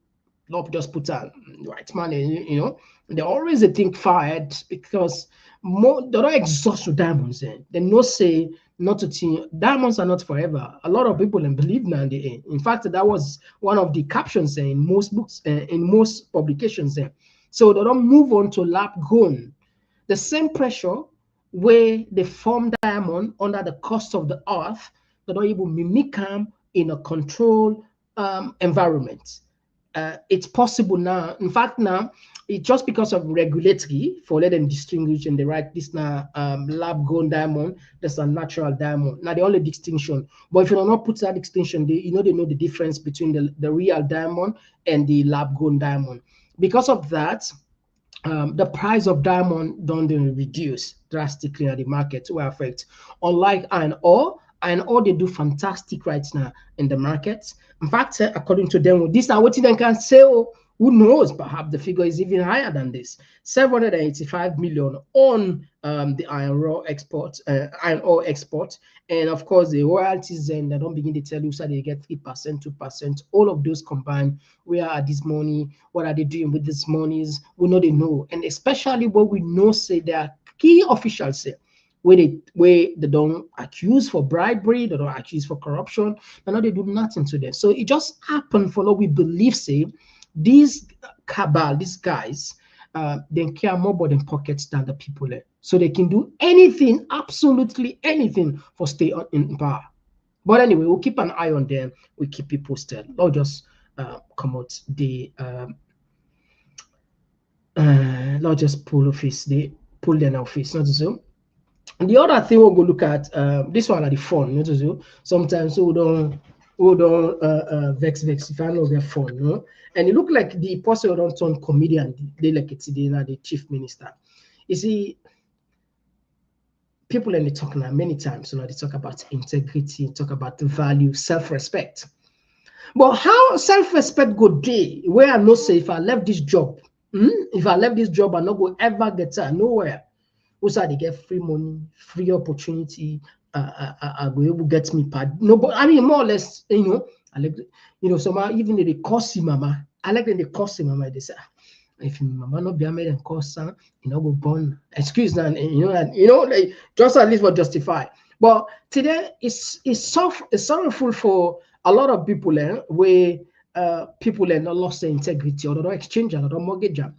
love just put out right money. They always think fired because they don't exhaust with diamonds. They no say not to think diamonds are not forever. A lot of people believe now. In fact, that was one of the captions in most books, in most publications. So they don't move on to lab grown. The same pressure where they form diamond under the cost of the earth, they don't even mimic them in a controlled environment. It's possible now. In fact, now it's just because of regulatory for let them distinguish and they write this now lab grown diamond. That's a natural diamond. Now the only distinction. But if you do not put that distinction, they know the difference between the real diamond and the lab grown diamond. Because of that, the price of diamond don't reduce drastically at the market to affect. Unlike iron ore, they do fantastic right now in the market. In fact, according to them, this are what they can say. Oh, who knows? Perhaps the figure is even higher than this. 785 million on the iron ore export, and of course the royalties. And they don't begin to tell you so they get 3%, 2%. All of those combined. Where are this money? What are they doing with these monies? We know they know, and especially what we know say there are key officials say. Where they don't accuse for bribery, they don't accuse for corruption, and they do nothing to them. So it just happened for what we believe, say, these cabal, these guys, they care more about their pockets than the people there. So they can do anything, absolutely anything for stay in power. But anyway, we'll keep an eye on them. We'll keep you posted. I'll just come out the I'll just pull office, they pull their office, not so. The other thing we'll go look at, this one at the phone, sometimes we don't vex if I know their phone, and it look like the person don't turn comedian, they like it today now, the chief minister. You see, people in the talk now many times, they talk about integrity, talk about the value, self-respect. But how self-respect go day where I know say if I left this job, if I left this job, I not go ever get nowhere. Also, they get free money, free opportunity. I go able to get me pad. No, but I mean more or less, I like, somehow even if they cost mama, I like when they cost mama. They say, if mama not be made and cost, go born. Excuse me, like, just at least for justify. But today it's sorrowful for a lot of people, where people not lost their integrity or they don't exchange or they don't mortgage them.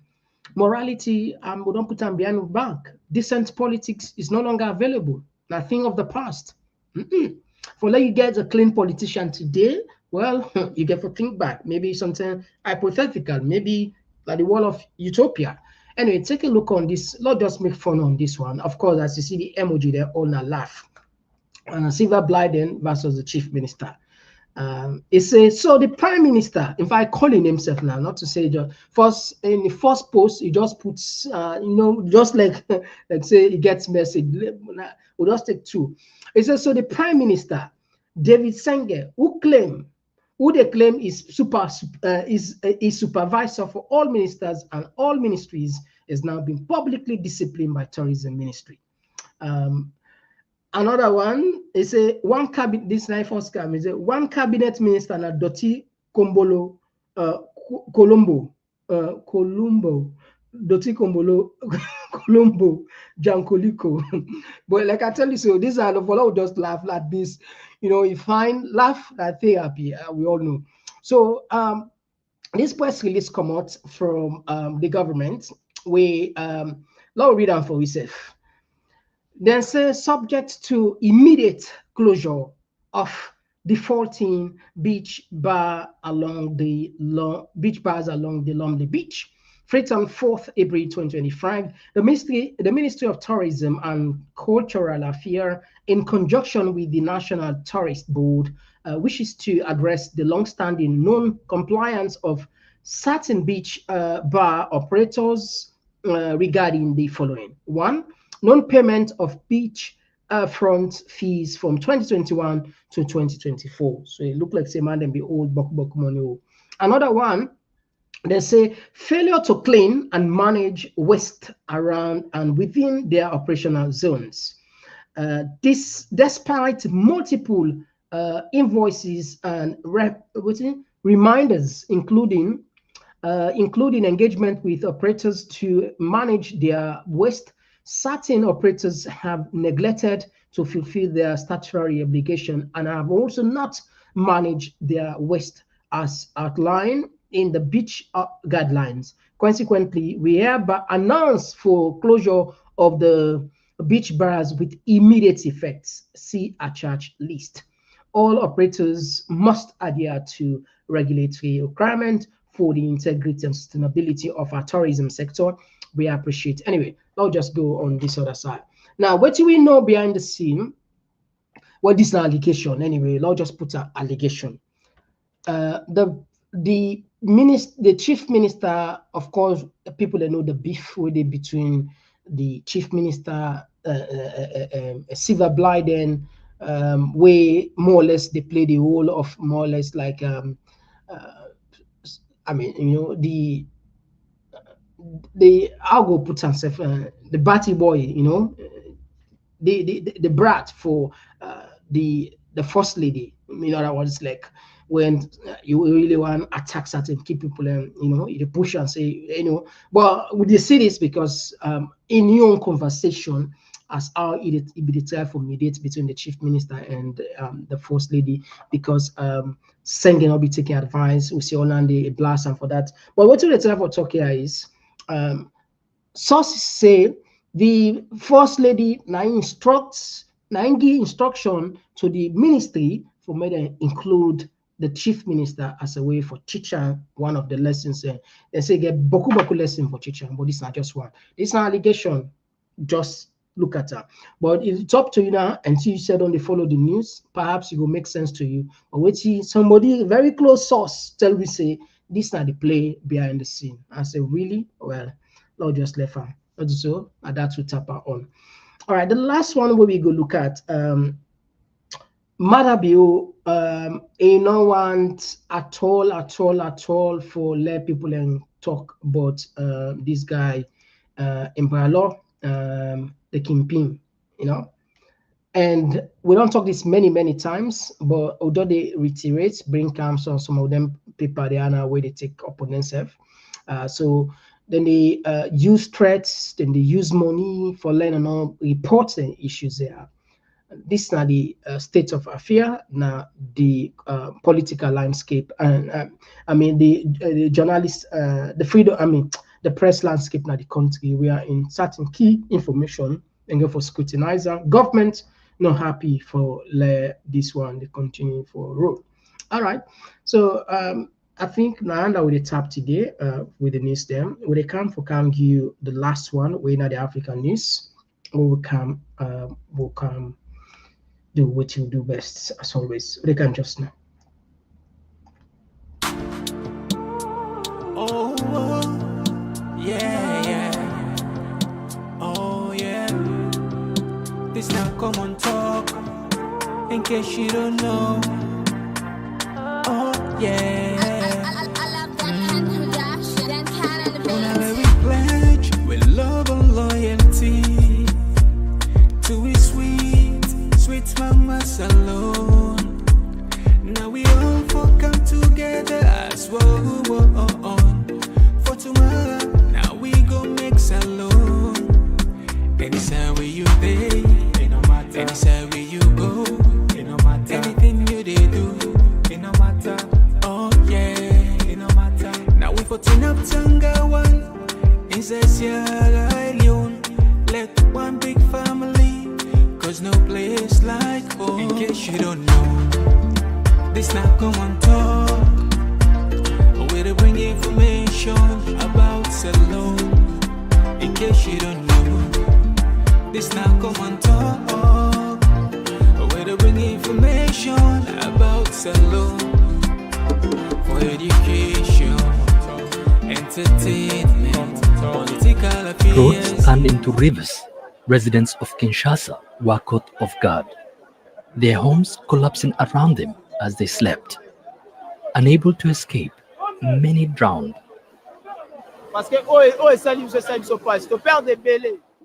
Morality, we don't put them behind the bank. Decent politics is no longer available. Nothing of the past. For let you get a clean politician today, well, you get to think back. Maybe something hypothetical, maybe like the wall of utopia. Anyway, take a look on this. Not just make fun on this one. Of course, as you see the emoji there, all now laugh. Silver Blyden versus the chief minister. It says, so the prime minister, in fact, calling himself now, not to say just first in the first post, he just puts, just like say he gets message. We'll just take two. It says, so the prime minister, David Senge, who they claim is supervisor for all ministers and all ministries, is now being publicly disciplined by tourism ministry. Another one is one cabinet. This night first is one cabinet minister na Doti Kombolo Colombo Columbo, Doti Kombolo, Columbo, Jankoliko. But like I tell you, so these are the follow just laugh like this. You find laugh like therapy, we all know. So this press release come out from the government. Let me read out for yourself. Then say subject to immediate closure of defaulting beach bars along the Lumley Beach. From 4th April 2025, the Ministry of Tourism and Cultural Affairs, in conjunction with the National Tourist Board, wishes to address the long-standing non-compliance of certain beach bar operators regarding the following. One, non-payment of beach front fees from 2021 to 2024. So it looked like say man them be old buck money. Another one, they say failure to clean and manage waste around and within their operational zones. This despite multiple invoices and reminders, including engagement with operators to manage their waste. Certain operators have neglected to fulfill their statutory obligation and have also not managed their waste as outlined in the beach guidelines. Consequently, we hereby announce for closure of the beach bars with immediate effects. See attached list. All operators must adhere to regulatory requirements for the integrity and sustainability of our tourism sector. We appreciate. Anyway, I'll just go on this other side. Now, what do we know behind the scene? Well, this is an allegation. Anyway, I'll just put an allegation. The chief minister, of course, people that know the beef with it between the chief minister, Silver Blyden, where more or less they play the role of more or less like I'll go put himself the batty boy, the brat for the first lady. In other words, like when you really want to attack certain key people, you push and say, But we see this because in your own conversation, as how it be tried for mediate between the chief minister and the first lady, because Sengen will be taking advice. We see Orlando blast and for that. But what the try for talk here is sources say the first lady now give instruction to the ministry for me to include the chief minister as a way for teacher one of the lessons. They say get boku lesson for teacher, but this is not just one. This is an allegation. Just look at her. But it's up to you now until you said only follow the news. Perhaps it will make sense to you. But wait till somebody very close source tell me say this is not the play behind the scene. I say really? Well, Lord just left her. So that's what tap her on. All right, the last one where we go look at Madabio no want at all for let people and talk about this guy Empire Law, the kingpin, and we don't talk this many times, but although they reiterate, bring comes on some of them paper they are now where they take upon themselves. So then they use threats, then they use money for learning on reporting issues there. This is now the state of affair, now the political landscape, and the journalists, the freedom, the press landscape now the country. We are in certain key information and go for scrutinizer. Government not happy for this one, they continue for road. All right, so I think now that we tap today with the news them, we come give you the last one, we know the African news. We'll come do what you do best as always. We can just now. Yeah. Oh yeah. This now Komon-Tok. In case you don't know. Oh yeah. We pledge with love and loyalty to be sweet mamas alone. Now we all come together as one for say Sierra Leone, like one big family, cause no place like home. In case you don't know, this not Komon-Tok, where they bring information about Salone. In case you don't know, this not Komon-Tok, where they bring information about Salone. For education, entertainment, political affairs. Roads turned into rivers. Residents of Kinshasa were caught off guard, their homes collapsing around them as they slept. Unable to escape, many drowned.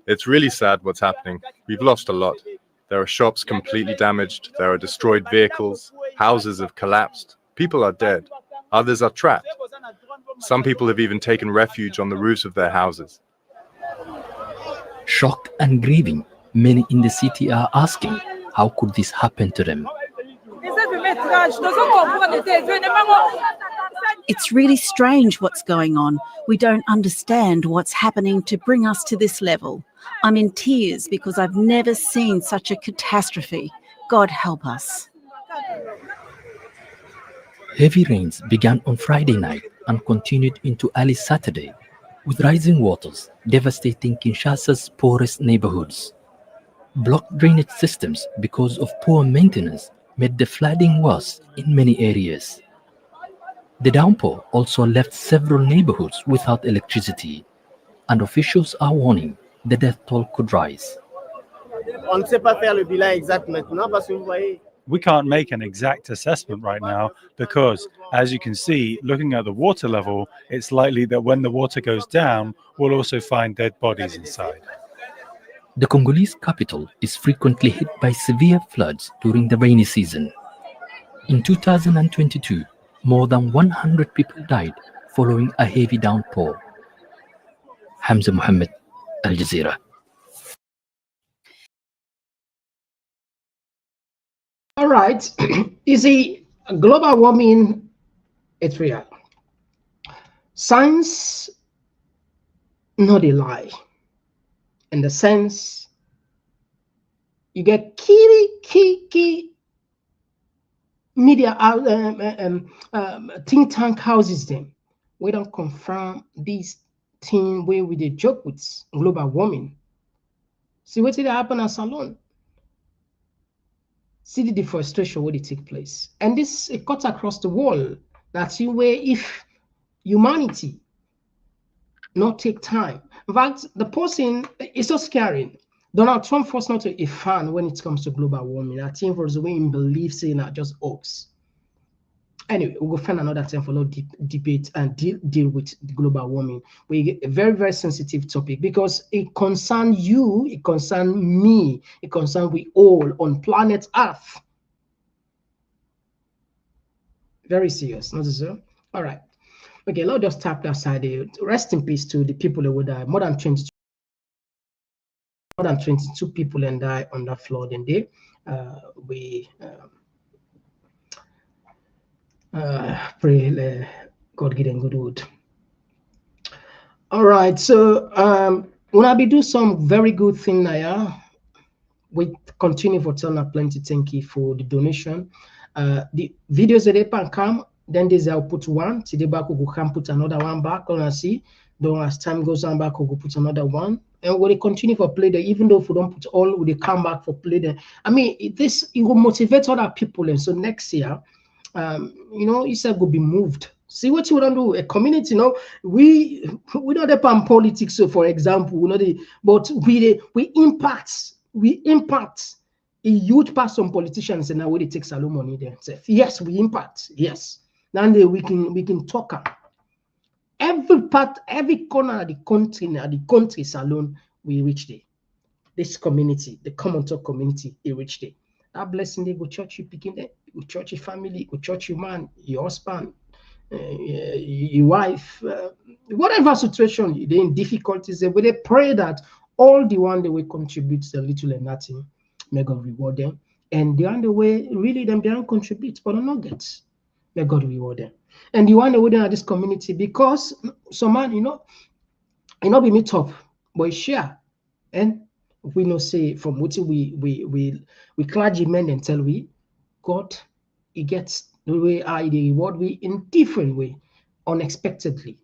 It's really sad what's happening. We've lost a lot. There are shops completely damaged. There are destroyed vehicles. Houses have collapsed. People are dead. Others are trapped. Some people have even taken refuge on the roofs of their houses. Shocked and grieving, many in the city are asking, how could this happen to them? It's really strange what's going on. We don't understand what's happening to bring us to this level. I'm in tears because I've never seen such a catastrophe. God help us. Heavy rains began on Friday night and continued into early Saturday, with rising waters devastating Kinshasa's poorest neighborhoods. Blocked drainage systems because of poor maintenance made the flooding worse in many areas. The downpour also left several neighborhoods without electricity, and officials are warning the death toll could rise. We can't make an exact assessment right now because, as you can see, looking at the water level, it's likely that when the water goes down, we'll also find dead bodies inside. The Congolese capital is frequently hit by severe floods during the rainy season. In 2022, more than 100 people died following a heavy downpour. Hamza Mohammed, Al Jazeera. All right. You see, global warming, it's real. Science, not a lie. In the sense, you get key media think tank houses them. We don't confirm this thing where we did joke with global warming. See what did happen at Salon? See the deforestation where it take place. And this it cut across the world. That's where if humanity not take time. In fact, the person is so scary. Donald Trump was not a fan when it comes to global warming. I think for the way he believes saying that just hoax. Anyway, we'll go find another time for no debate and deal with global warming. We get a very, very sensitive topic because it concerns you, it concerns me, it concerns we all on planet Earth. Very serious, not so? All right. Okay, let's just tap that side. Rest in peace to the people who died. More than 22 people and died on that flood. And they pray God get them good wood. All right, so when I be do some very good thing now, we continue for telling plenty. Thank you for the donation. The videos that they can come. Then there's I'll put one. Today back we can put another one back. Gonna see. Then as time goes on back, we'll put another one. And we'll continue for play there. Even though if we don't put all, we'll come back for play there. I mean, it will motivate other people. And so next year, you know, it's will be moved. See what you want to do. A community, you know, we don't depend on politics. So for example, you know, but we impact a huge part of politicians and now we take Salon money there. Yes, we impact. Yes. Now we can talk. Every part, every corner of the country Salon, we reach there. This community, the Komon-Tok community, they reach there. That blessing they go church you picking there, go church your family, go church your man, your husband, your wife, whatever situation you're in difficulties, they will pray that all the one they will contribute a little and nothing, may God reward them. And the other way, really them they don't contribute, but not get. May God reward them. And the one that within this community, because some man, you know, it not be me top, but it share. And we know say from what we clergymen and tell we God, it gets the way I the reward we in different way, unexpectedly.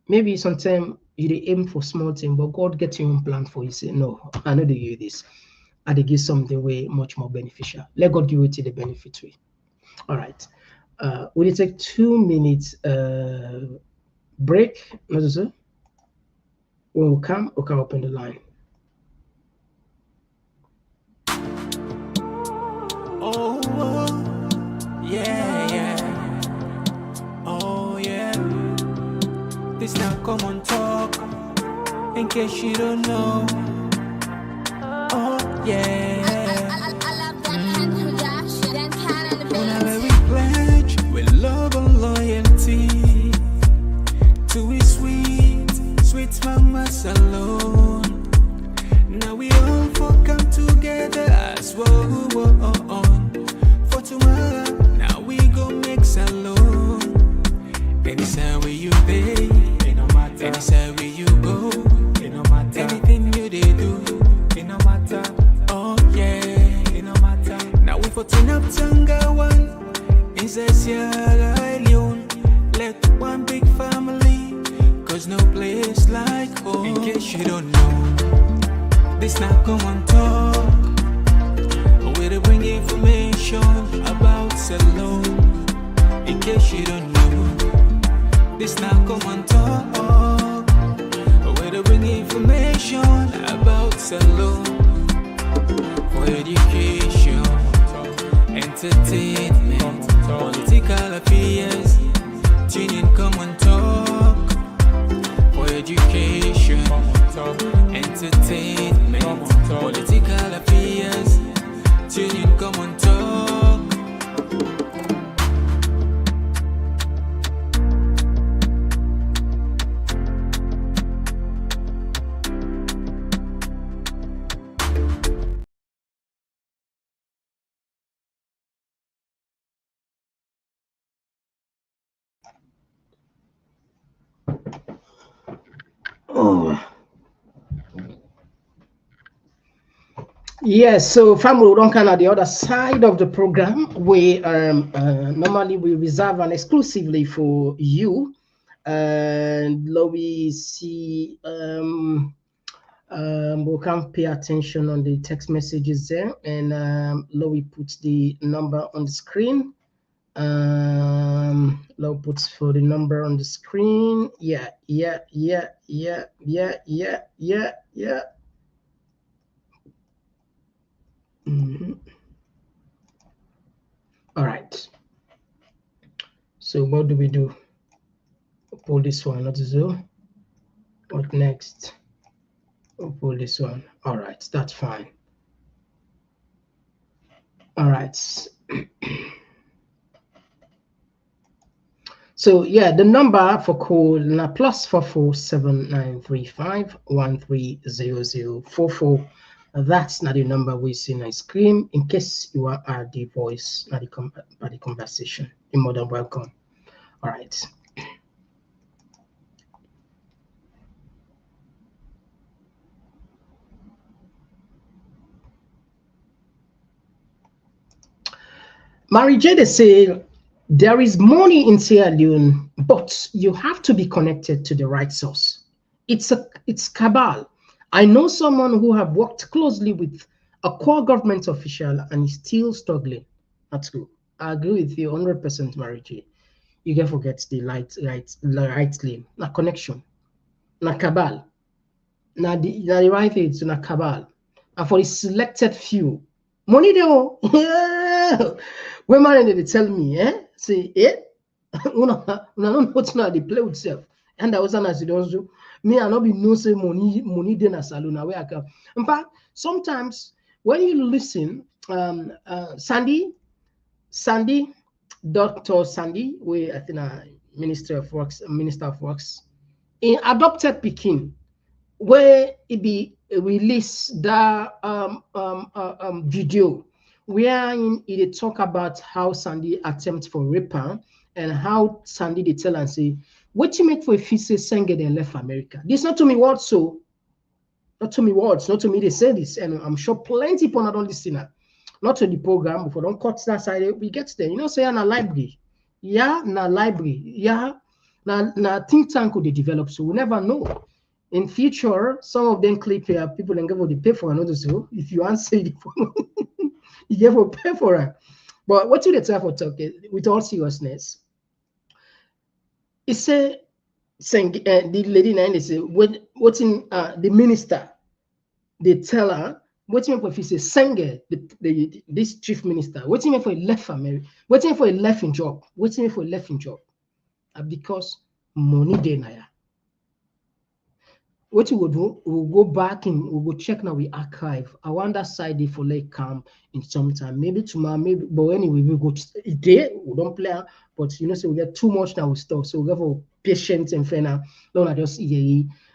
Maybe sometimes you dey aim for small thing, but God gets your own plan for you. Say, no, I know they give you this. I they give something way much more beneficial. Let God give it to the benefit way. All right. Will it take 2 minutes break? What is it? When we come open the line. Oh, yeah, yeah. Oh, yeah. This now Komon-Tok. In case you don't know. Oh, yeah. Whenever we pledge with love and loyalty to his sweet, sweet mamas alone. Now we all for come together as one. For tomorrow, now we go make alone. Anytime where you pay, anytime where you go, anything you they do, it no matter. Oh yeah, it no matter. Now we for turn up Tanga one, inside Sierra Leonean. Let one big family, cause no place like home. In case you don't know, this now Komon-Tok. Where to bring information about Salon. In case you don't know, this now Komon-Tok. Where to bring information about Salon. For education, entertainment, political affairs. Tune in Komon-Tok. For education, entertainment, political affairs. Tune in Komon-Tok. Oh. Yes, so family don't kind of the other side of the program. We normally we reserve an exclusively for you, and we see we can pay attention on the text messages there, and we put the number on the screen. Puts for the number on the screen. Yeah. All right. So what do we do? Pull this one. What is it? What next? We'll pull this one. All right, that's fine. All right. So yeah, the number for call na +447935130044. That's not the number we see on screen. In case you want to add the voice, not the conversation, you're more than welcome. All right. Mary J. say there is money in Sierra Leone, but you have to be connected to the right source. It's cabal. I know someone who have worked closely with a core government official and is still struggling. That's good. I agree with you 100%, Mary J. You can forget the right lane, na connection, na cabal, na the right thing to na cabal, and for the selected few, money though. Yeah. Women they tell me, say, una don't know what they play with self. And that was an as it also. Me, I not be no say money then a saloon where I come. In fact, sometimes when you listen, Dr. Sandy, we I think Minister of Works, in adopted Pekin, where it be release that video wherein it talk about how Sandy attempt for rape and how Sandy they tell and say what you make for a fee send they left America. This not to me words, so not to me words, not to me they say this, and I'm sure plenty people not on listener. Not to the program, if we don't cut that side, we get there. You know, say na library. Yeah, na library. Yeah, na think tank could they develop, so we never know. In future, some of them clip here, people don't give what they pay for another so if you answer it, you give what pay for it. But what do they try for talk with all seriousness? It's a saying the lady nine they say what's in the minister, they tell her waiting for say Senge, this chief minister, waiting for a left America, waiting for a left in job, waiting for a left in job. Because money dey na ya. What we will do, we'll go back and we'll go check now we archive. I want that side for like come in some time, maybe tomorrow, maybe but anyway, we go day, we don't play, but you know, so we get too much now we stop. So we go for patience and fair now. Don't just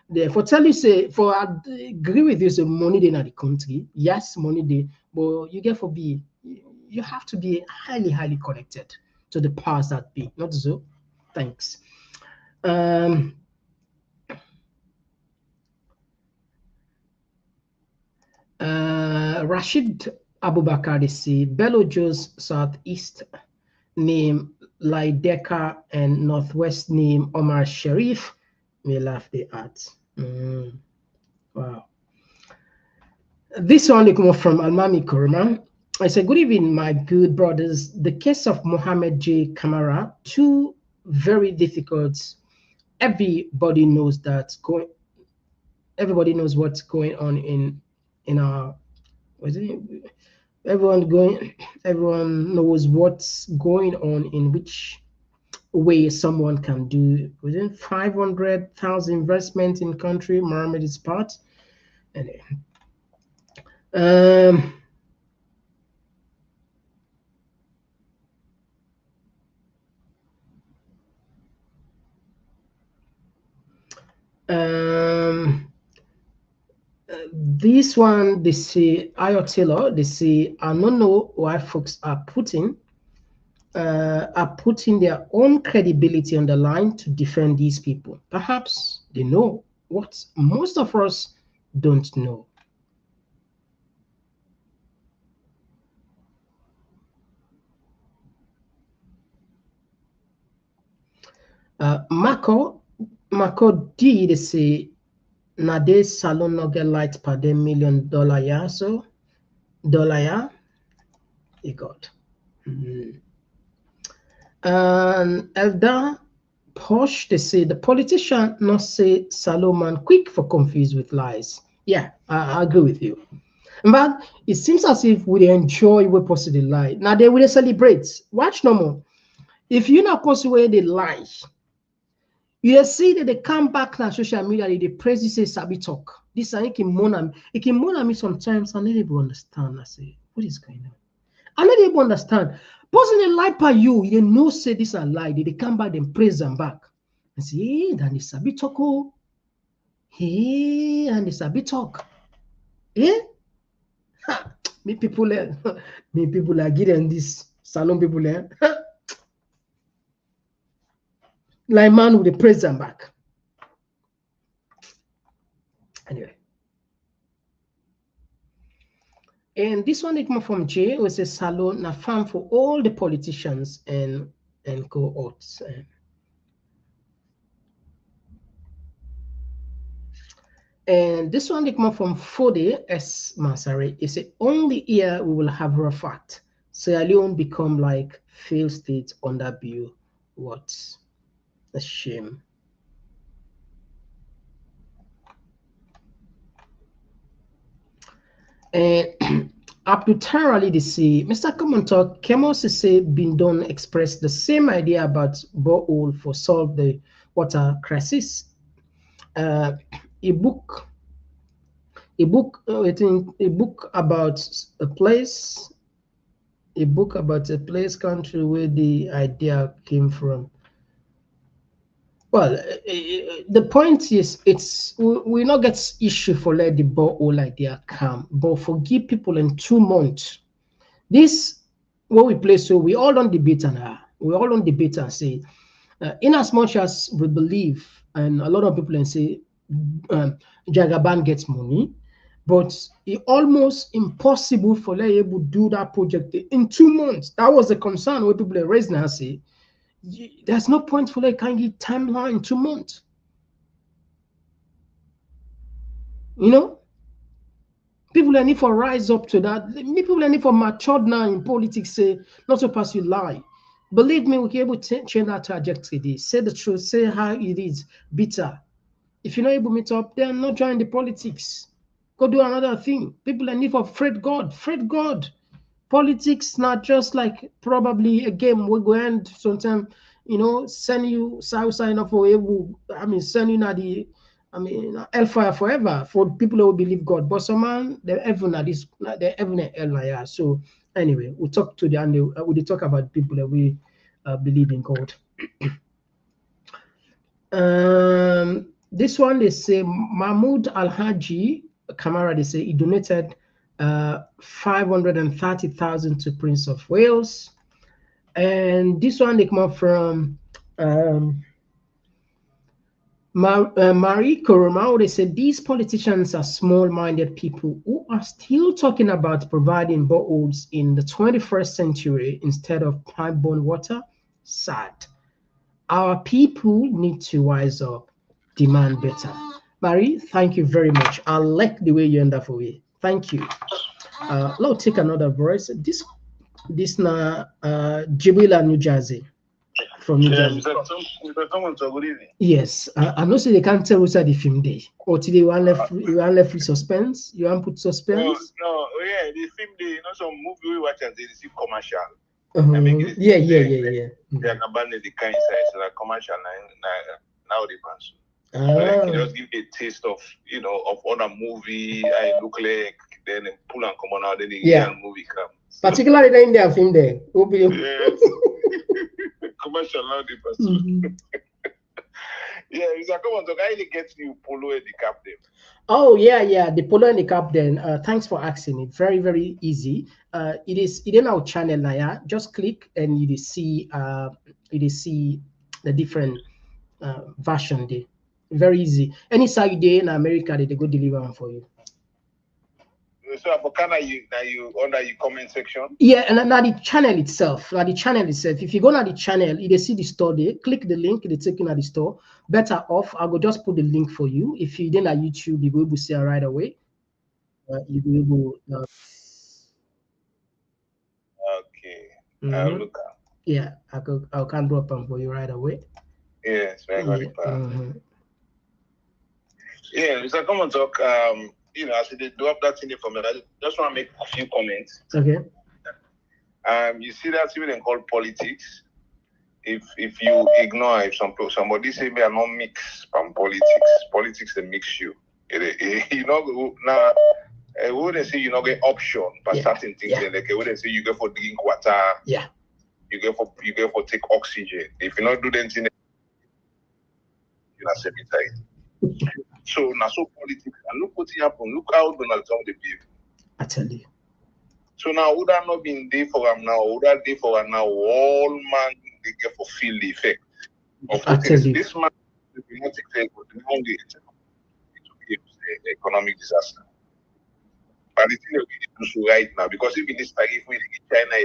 therefore tell you say for I agree with you, so money dey in the country. Yes, money dey, but you get for be you have to be highly connected to the powers that be, not so. Thanks. Rashid Abubakar, they say Bello Joe's Southeast name Laideka and Northwest name Omar Sharif. May laugh the at. Wow. This one they come from Almami Kurma. I say, good evening, my good brothers. The case of Mohammed J. Kamara, two very difficult. Everybody knows that everybody knows what's going on in our everyone knows what's going on in which way someone can do within 500,000 investment in country. Mohammed is part. Anyway. This one, they say, Ayo Taylor, they say, I don't know why folks are putting their own credibility on the line to defend these people. Perhaps they know what most of us don't know. Marco D, they say, Nade salon no get light per $1 million ya so dollar he got. And Elder Posh, they say the politician not say Salomon quick for confused with lies. Yeah, I agree with you. But it seems as if we enjoy we post the lie. Now they will celebrate. Watch no more. If you not post where they lie, you see that they come back on social media, they praise you, say Sabi talk. This I can moan me sometimes. I don't even understand. I say, what is going on? I don't even understand. Person they lie by you, you know say this a lie. They come back and praise them back. And say, hey, then it's Sabi talk. Oh. Hey, and it's Sabi talk. Eh? Ha. Me people are getting this salon people there. Like man with the praise them back. Anyway. And this one it come from Jay, was a salon na farm for all the politicians and cohorts. And this one it come from Fode S. Masari. It's the only year we will have Rafat. Sierra Leone become like failed state under Bill. What a shame. Abdul Tarali, they say, Mr. Komon-Tok, Kemos say been done express the same idea about borehole for solve the water crisis. A book about a place country where the idea came from. Well, the point is, we not get issue for let the borehole idea come, but for give people in 2 months. This what we play, so we all don't debate and say In as much as we believe, and a lot of people can say Jagaban gets money, but it's almost impossible for them able to do that project in 2 months. That was the concern where people are raising and say, there's no point for them can get timeline in 2 months. You know, people are need for rise up to that. People are need for matured now in politics. Say not to pass you lie. Believe me, we can able to change that trajectory. Say the truth. Say how it is. Bitter. If you're not able to meet up, then not join the politics. Go do another thing. People are need for fret God. Fret God. Politics not just like probably a game we go end sometime. You know, send you sign up for able. I mean, send you na the. I mean, hellfire forever for people who believe God. But some man, they're heaven at this, they're heaven and hell. So anyway, we'll talk to the and we'll talk about people that we believe in God. This one they say Mahmoud Al Haji Kamara. They say he donated 530,000 to Prince of Wales, and this one they come up from. Marie Koromao, they said these politicians are small-minded people who are still talking about providing boreholes in the 21st century instead of pipe-borne water. Sad. Our people need to wise up, demand better. Marie, thank you very much. I like the way you end up for me. Thank you. Let's take another voice. This na Jibrila, New Jersey. From New Jersey. Yes, I know say they can't tell us the film day. Or today you want left with suspense. You want put suspense. No, yeah, the film day. You know some movie we watch and they receive commercial. Yeah. They are abandoning the kind size like commercial now they cancel. Like you just give a taste of of other movie. I look like then pull and come on out then the movie come. Particularly the Indian film day. Yes. Commercial now the person. Yeah, it's a Komon-Tok. I really get you polo and the captain. Oh yeah, the polo and the captain. Thanks for asking it. Very, very easy. It is in our channel now. Yeah? Just click and you see the different version there. Very easy. Any side day in America, they go deliver one for you. So for Canada, you under your comment section. Yeah, and now the channel itself. If you go to the channel, you see the store there. Click the link, they take you to the store. Better off, I will just put the link for you. If you didn't at YouTube, you will be able to see it right away. You will be able. Okay, I'll look at. Yeah, I can drop them for you right away. Yes, very good. Yeah, Mr. Komon-Tok. As they do up that thing for me, I just want to make a few comments. Okay. You see that even call politics. If you ignore, if somebody say we are not mixed from politics they mix you. Now when they say you not get option for certain things, like when they say you go for drink water, you go for take oxygen. If you not do anything, you not save it. So now so politics and look what happen. Look how Donald Trump they behave. I tell you. So now would that not been there for him now? Would that day for him now? All man they get for feel the effect of this man the diplomatic effect but the economic disaster. But the thing that we need to do right now, because even this tariff we give China,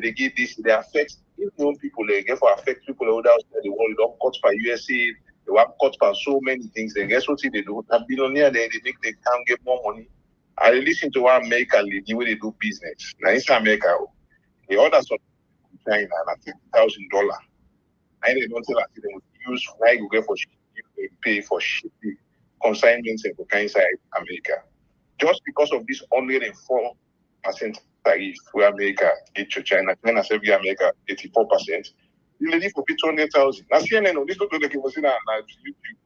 they give this, they affect even people they get for affect people outside the world. They don't cut for USA. They want cut for so many things. Then guess what they do? A billionaire they make they can't get more money. I listen to one American lady where they do business. Now in America, the order from China at $50,000. And they don't tell us they would use fly go get for shipping, they pay for shipping, consignments and for kind side America. Just because of this 104% tariff where America get to China, China said America 84%. The lady for 200,000. Now CNN, this look like it was in YouTube.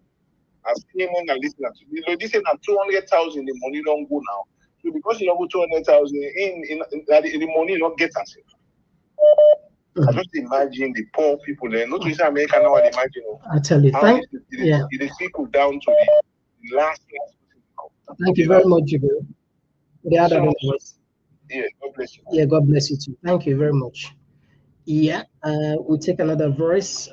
As CNN and listeners, the lady said that 200,000, the money don't go now. So because you don't go 200,000, the money not get us. I just imagine the poor people there. Not to say America now, I imagine. I tell you, it trickle down to the last. Thank you very much, Jibril. The other voice. Yeah, God bless you. Yeah, God bless you too. Thank you very much. Yeah, we'll take another voice.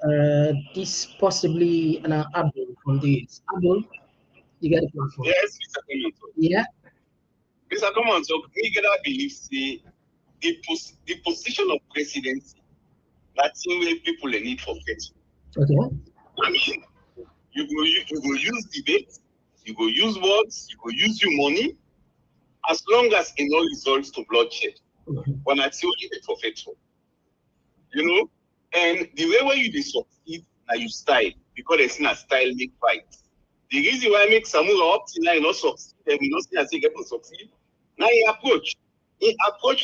This possibly an Abdul from this. Abdul, you get the platform. Yes, Mr. Komon-Tok. Yeah. Mr. Komon-Tok, me get a belief say the position of presidency, that's the way people need for faith. Okay. I mean, you go use debate, you go use words, you go use your money, as long as it no results to bloodshed. When I tell you for faithful, you know, and the way where you succeed now you style, because there's not style make fight. The reason why I make Samura up till now you not succeed, and we not see as they get to succeed. Now he approach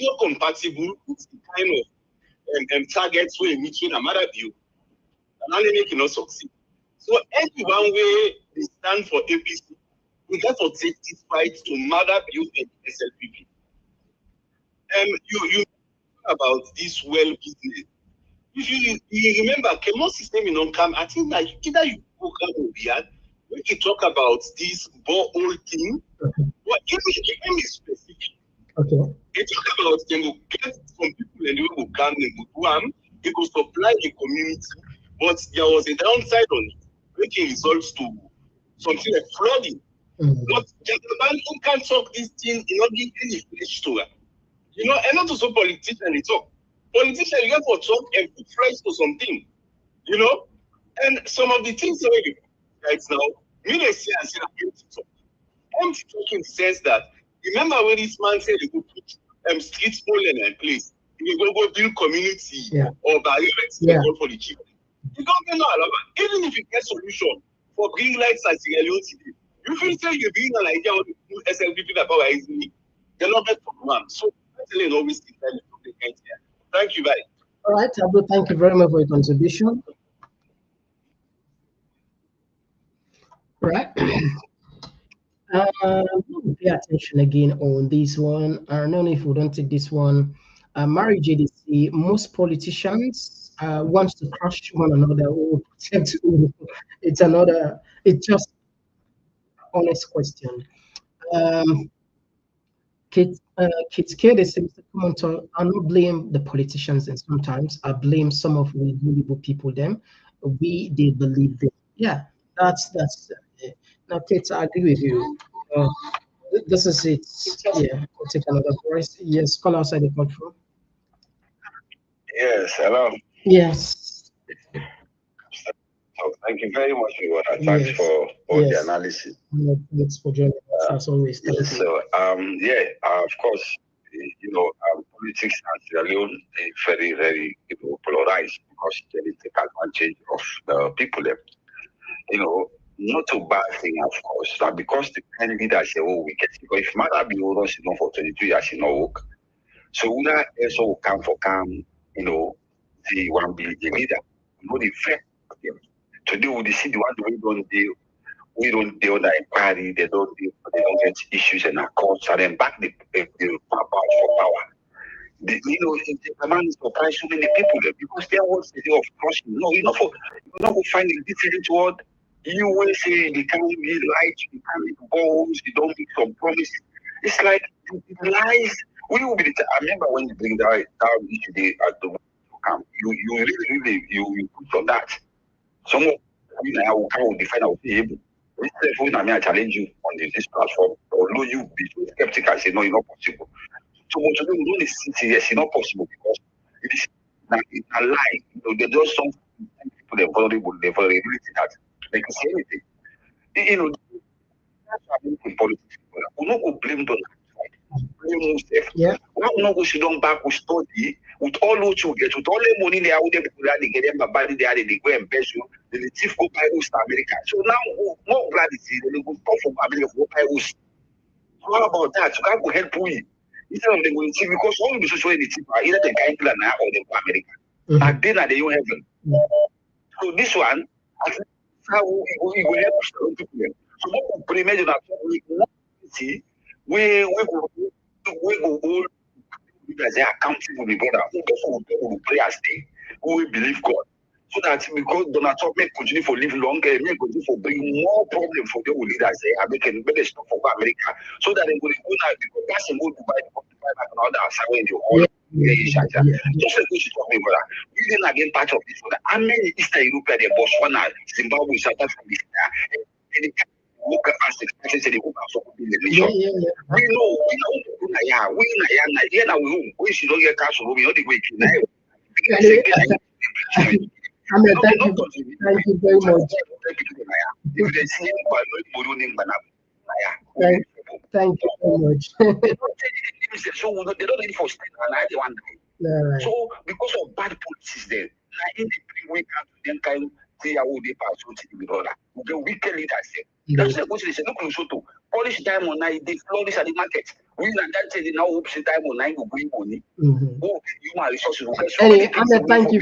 not compatible with the kind of targets where you meet with a matter view, and now they make you not succeed. So everyone way they stand for APC, we got to take this fight to matter view and SLPP. You about this well business. If you remember, Kemo system in come, I think like either you program or we can talk about this borehole thing, but even is specific. Okay. It talk about them will get some people and they will come and will do they will supply the community, but there was a downside on it, making results to something like flooding. But gentlemen, who can talk this thing, you know, give any flesh to her. You know, and not also politicians, they talk. Politicians, you have to talk and put flesh to something, you know? And some of the things that we right now, me they say and say empty talk. Empty talk in the sense that, remember when this man said he would put street pole in place, he will go build community or barriers for the children. The government not allow it. Even if you get solution for green lights at Sierra Leone today, you feel say you're being an idea of the SLPP that power is me. They're not better for one. So always thank you, bye. All right, Abdul, thank you very much for your contribution. Right. Pay attention again on this one. I don't know if we don't take this one. Mary JDC, most politicians wants to crush one another or protect. It's just honest question. Kids care they say Komon-Tok, I not blame the politicians, and sometimes I blame some of the gullible people them. They believe them. Yeah, that's now kids, I agree with you. This is it. Yeah, we'll take another voice. Yes, call outside the control. Yes, hello. Yes. So thank you very much for your thanks for all the analysis. Thanks for joining us as always. Yes, so of course, you know, politics in Sierra Leone is very, very polarized because they take advantage of the people there. You know, not a bad thing, of course, but because the kind of leaders say, oh, we get because if matter be over for 22 years, you know, work. So we are also come, you know, the one be the leader. You know, the fact today we see the one we don't deal with the inquiry, they don't get issues in our courts, and then back the power for power. You know, the man is surprised so many people there because there was the day of crossing. No, you know, we find a different word. You will say they can't be light, you can't be balls, you don't make some promises. It's like the lies. We will be. I remember when you bring that down each day at the camp, you really you put on that. Some of you now will define our able. I challenge you on this platform, although you be so skeptical, say no, it's not possible. So what to do, we don't say yes, it's not possible because it is a lie. You know, there's just some people they're vulnerable that they can say anything. You know, that's why in politics, we don't go blame them. Blame yourself. Yeah. We don't go sit down back, we study with all what you get, with all the money they are with them, they get them body they are, they go and best you. The thief go buy host America. So now more glad is they go come from America go buy host. How about that? You can't go help you. Instead of them going to because all the social the cheap either the kind plan now or they go America. And then they don't heaven. So this one, I think how we go help some people. So what we imagine that we go all because they are accountable with brother who will pray as they who will believe God. So that because Donald Trump may continue for live longer, may continue for bring more problem for the leaders there, American better stop for America. So that they will go now because that's a good to buy and all that outside the whole Just like we should talk about we didn't again part of this one. How many Eastern European, Botswana, Zimbabwe, South Africa, and they work as expressions and they work as a nation. We know, we should not get cash over the other way. Thank you very much. Thank you very much. So they don't need for right. So because of bad policies there, in the we can then kind see how they pass with brother. The wicked leaders say. That's the question. They say, look, to polish diamond now, they flourish at the market. We and that say now hope diamond now go bring money. Oh, human resources. Anyway, thank you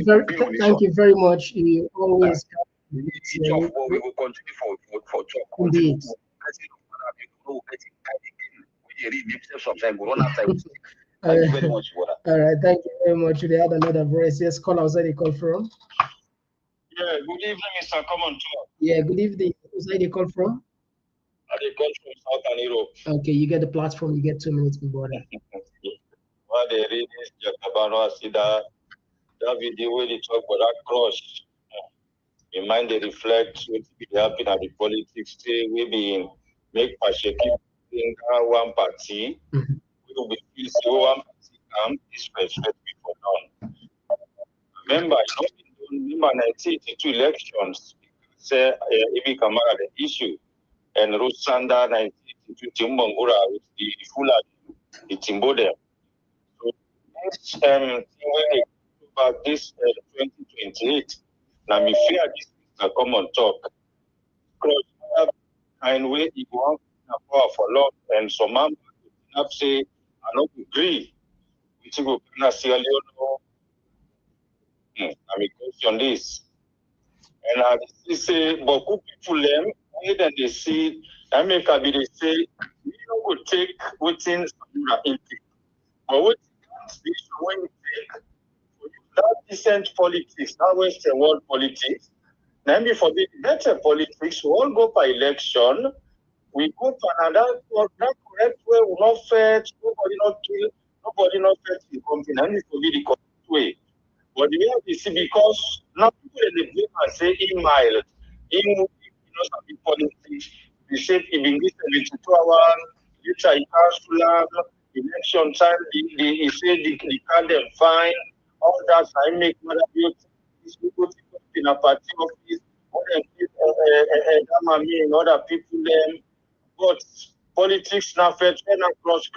very much. You always we will continue for talk. Indeed. All right, thank you very much. We had another voice. Yes, call outside the call from. Yeah, good evening, Mr. Komon-Tok. Yeah, good evening. Who's the call from? I call from Southern Europe. Okay, you get the platform. You get 2 minutes before that. What they read is Jakabano Asida, that video where they talk about that crush. In mind, they reflect what will happen at the politics. Say we be make Pasheki in one party. We will be one party camp. This respect before done. Remember, 1982 elections. Say Ibi Kamara the issue, and Rosanda 1982 Timbangura with the Fulani, the Timbodem. So this about this 2028. Now me fear this is Komon-Tok. Because and way it won't power for long, and some man have say I don't agree. Which you go na Sierra Leone. I mean question this. And I say, but good people them, then they see, I make a bit they say, you know, take within intake. But what when you take that decent politics, that Western world politics, then before the better politics, we all go for election, we go for another that correct way, we not fair, nobody not kill, nobody not fair to the company, and it will be the correct way. But we have to see because now people in the blame and say email, some politics. They said in English 72 hours, later in council, election time, he said they can't them fine. All that I make mother beauty. These people in a party office, other people, and other people them. But politics now fair and cross.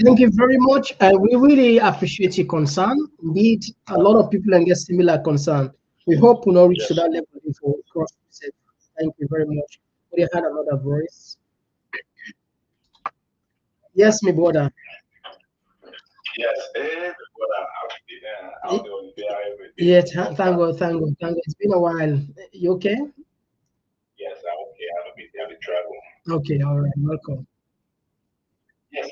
Thank you very much. We really appreciate your concern. Indeed, a lot of people get similar concern. We hope we will not reach to that level before cross. Thank you very much. We had another voice. Yes, my brother. Yes, Yes, thank God. It's been a while. You okay? Yes, I'm okay. I'm a bit travel. Okay, all right, welcome. Yes,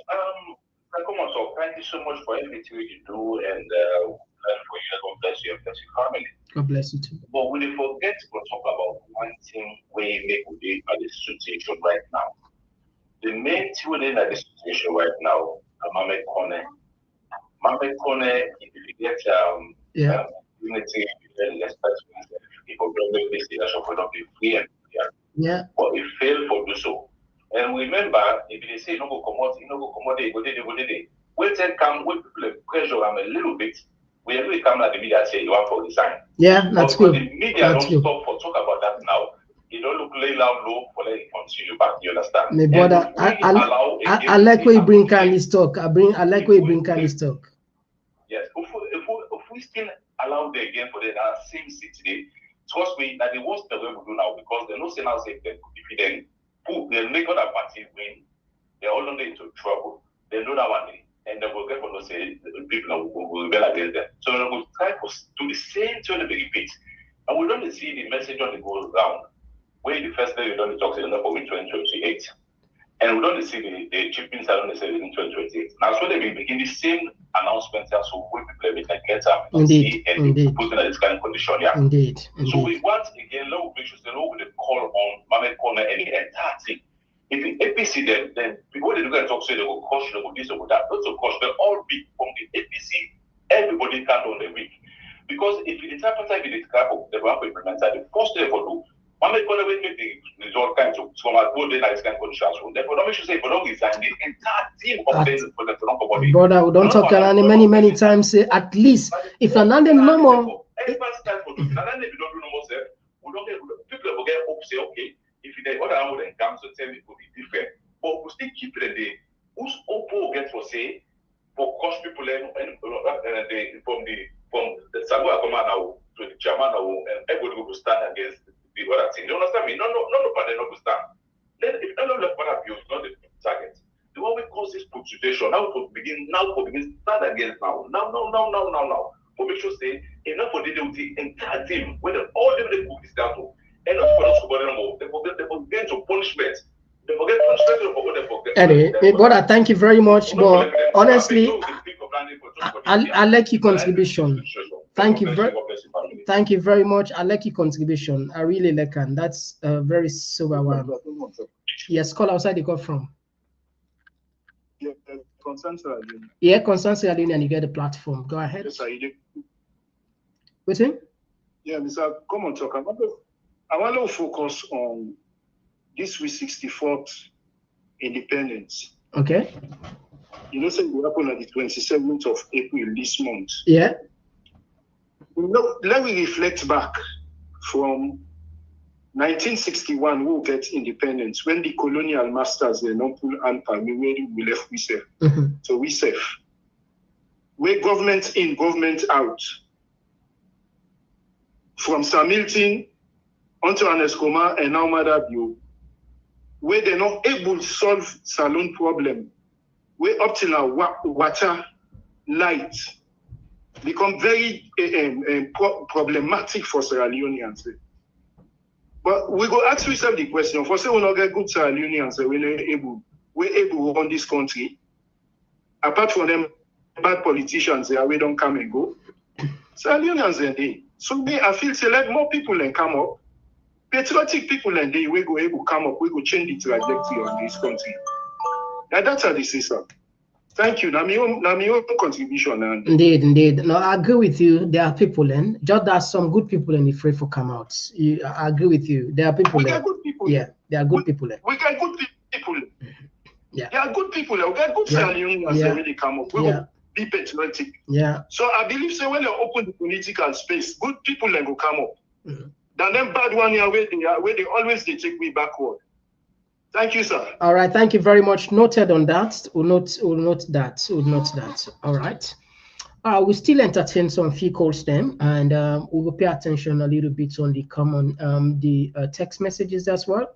Komon-Tok, thank you so much for everything you do, and for you, God bless you and bless your family. God bless you too. But we forget to talk about one thing we make today at the situation right now. The main thing within the situation right now, Mame Kone, if you get unity and respect, people don't make this election for not be free and fair. Yeah. But it failed for do so. And remember, if they say no go commodity, go day. Wait and come, when people pressure them a little bit, we have to come at the media say you want to resign. Yeah, that's good. The media don't stop for talk about that now. It don't look lay down low for let it continue back. You understand? My brother, I like where you bring Candy's talk. I like where you bring Candy's talk. Yes, if we still allow them again for that same seat today, trust me that the worst the way we do now because they don't say now say if they they make other parties win, they're all into trouble. They know that one day, and they will get for no say people will rebel against them. So they will try to do the same thing to repeat. And we don't see the message on the go round. Where the first day we don't talk to for 2028. And we don't see the chippings are only saying in 2028. Now so they will begin the same announcements as so when people can get up and see and put in this kind of condition. Yeah. Indeed. So we want again low make sure the low with the call on Mame Kone and the entire thing. If the APC then people they look at talk say they go crush, they go this, they go that, not to crush, they're all weak from the APC, everybody can't on the weak. Because if it is happened like it is careful, they will have to implement that. The first thing for do, one may make the result kind of come out good nice kind of conditions. Therefore, don't make sure say for don't resign the entire team of them for the body. Brother, we don't talk many times. Say at least if an no more. Everybody start for do. And then if you don't do no more, sir, we don't get people will get hope say okay. If the other one then comes to tell it will be different, but we still keep it there. Who's Oppo get for say for cost people and from the Samoa command now to the chairman now and everybody will stand against the other thing. You understand me? No, nobody not will stand. Then if none of the other views, not the target. The one we cause this situation now to begin stand against now. For make sure say enough for the entire team whether all them they put this down to. And not for us to bother more. They forget to punishment. They forget punishment for what they forget. Anyway, brother, thank you very much. But honestly, I like your contribution. Thank you very much. I like your contribution. I really like it. That's very sober one. Yes, call outside you got from. Yeah, Concern Sierra Leonean. Yeah, Concern Sierra Leonean, and you get the platform. Go ahead. Yes, sir. What's it? Yeah, Mr. Komon-Tok. I want to focus on this week 64th independence. Okay. You know, say it will happen on the 27th of April this month. Yeah. Let me reflect back from 1961, we'll get independence when the colonial masters they don't pull anpa, we left we safe. So we safe. Where government in, government out. From Sir Milton onto Aneskoma and now Madabio, where they're not able to solve saloon problem, where up till now water, light become very problematic for Sierra Leoneans. But we go ask ourselves the question: for say we not get good Sierra Leoneans, we're able to run this country. Apart from them bad politicians, we don't come and go. Sierra Leoneans are there. So I feel say let more people and come up. Patriotic people and they we go able to come up, we go change the trajectory of this country. And that's how this is. Thank you. Now my own contribution. Indeed. No, I agree with you. There are people in. Just that some good people in the free for come out. I agree with you. There are people. We get good people. Yeah, there are good people. We get good people. Yeah. There are good people. We get good Sierra Leoneans that really come up. We will be patriotic. Yeah. So I believe say when they open the political space, good people then go come up. Then them bad one here where they always they take me backward. Thank you, sir. All right, thank you very much. Noted on that. We'll note that. All right. We'll still entertain some few calls then, and we will pay attention a little bit on the text messages as well.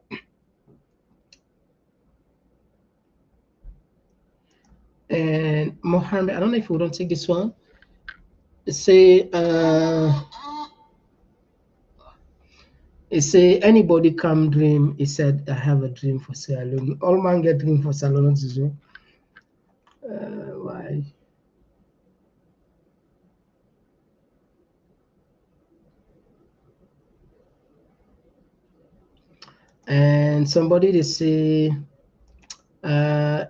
And Mohammed, I don't know if we don't take this one. Say anybody come dream. He said, I have a dream for Sierra Leone. All man get dream for Sierra Leone as well. Why? And somebody they say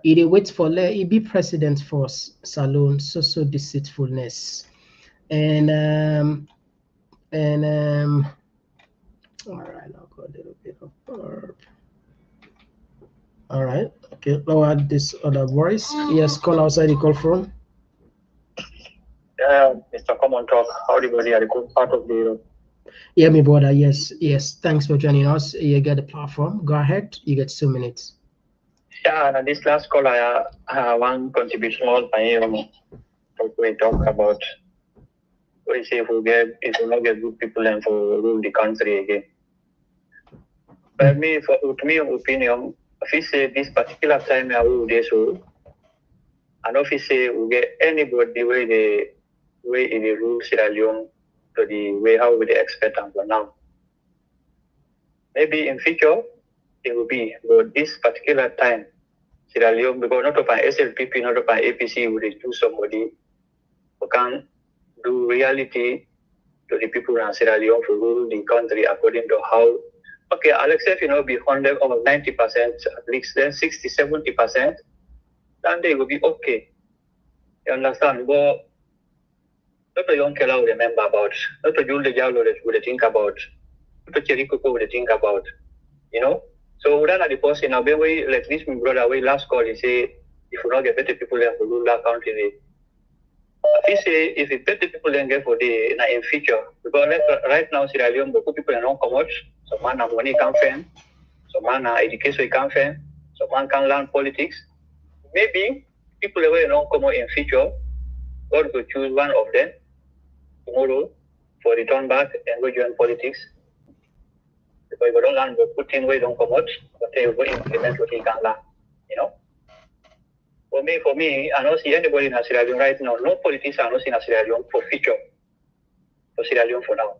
he wait for he be president for Salone, so deceitfulness. And all right, I'll go a little bit of burp. All right, okay, lower this other voice. Yes, call outside the call from. Mr. Komon-Tok, howdy buddy, are the good part of the Yeah, my brother, yes, thanks for joining us. You get the platform, go ahead, you get 2 minutes. Yeah, this last call I have one contribution on my we talk about what is if we not get good people and for rule the country again. But me, with my opinion, if we say this particular time I will do so, and if we say we get anybody way in the rule Sierra Leone to the way how we expect them for now. Maybe in future it will be, but this particular time Sierra Leone, because not of an SLPP, not of an APC would do somebody who can do reality to the people in Sierra Leone to rule the country according to how okay, I'll accept, be 100 or 90% at least, then 60, 70%, then they will be okay. You understand? But Dr. Yonkela will remember about, Dr. Jules Jalo will think about, Dr. Cherikuko will think about, So then at the post in a way, like this, my brother, way last call, he say, if you not get better people there for rural country, he say, if you better people then get for the in future, because right now, Sierra Leone, beaucoup people are not come out, some man have money come from, some man have education come from, some man can learn politics. Maybe people that will not come out in future, God will choose one of them tomorrow for return back and go join politics. Because if you don't learn the Putin way, don't come out, but they will implement what he can learn, For me, I don't see anybody in Sierra Leone right now. No politician I don't see in Sierra Leone for future. For Sierra Leone for now.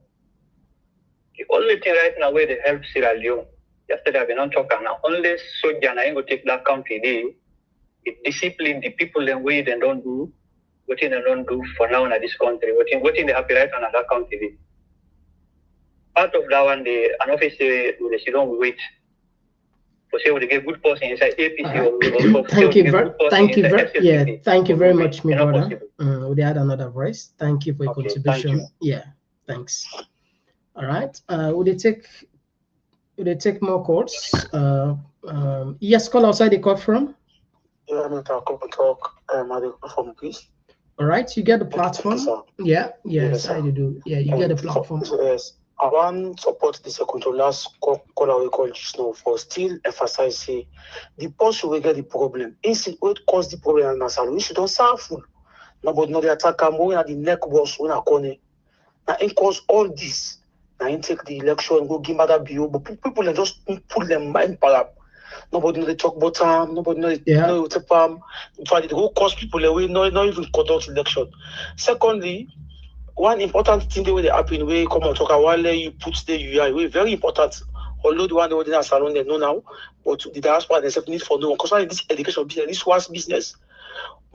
The only thing right now where they help Sierra Leone, yesterday I've been on talking now, only soldier I ain't going to take that country there. It discipline the people in way they don't do, what they don't do for now in this country, what they happy right now in that country there. Part of that one, an officer will sit down, wait. For say we get good person inside APC. Thank you very much, my brother. We had another voice. Thank you for your contribution. Yeah, thanks. All right. Would they take more calls? Yes, call outside the call from. Yeah, I'm at Komon-Tok, from please. All right, you get the platform. Yes, I do. Yeah, you get the platform. Yes. I want to support this controllers caller we call just now for still emphasize the person will get the problem. Instead, what cause the problem in Nassau? We should don't suffer. Nobody know the attack and we are the neck boss when I corner. Now it cause all this. Now it take the election and go give mother bio, but people just put them mind para. Nobody know they talk about time. Nobody know they take palm. In fact, it will cause people away. Not even conduct election. Secondly, one important thing they happen where Komon-Tok while you put the UI, very important. Although the one they are salon they know now, but the diaspora they need for no one. Because this education business, this was business.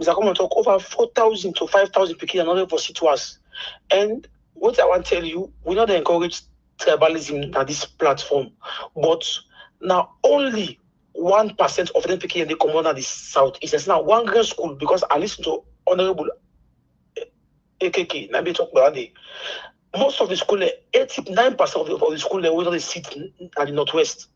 Mr. Komon-Tok over 4,000 to 5,000 people another for situations. And what I want to tell you, we not encourage tribalism on this platform, but now only 1% of them people in the common at the south is now one girl school because I listen to Honorable AKK, most of the school, 89% of the school, they will not sit at the northwest.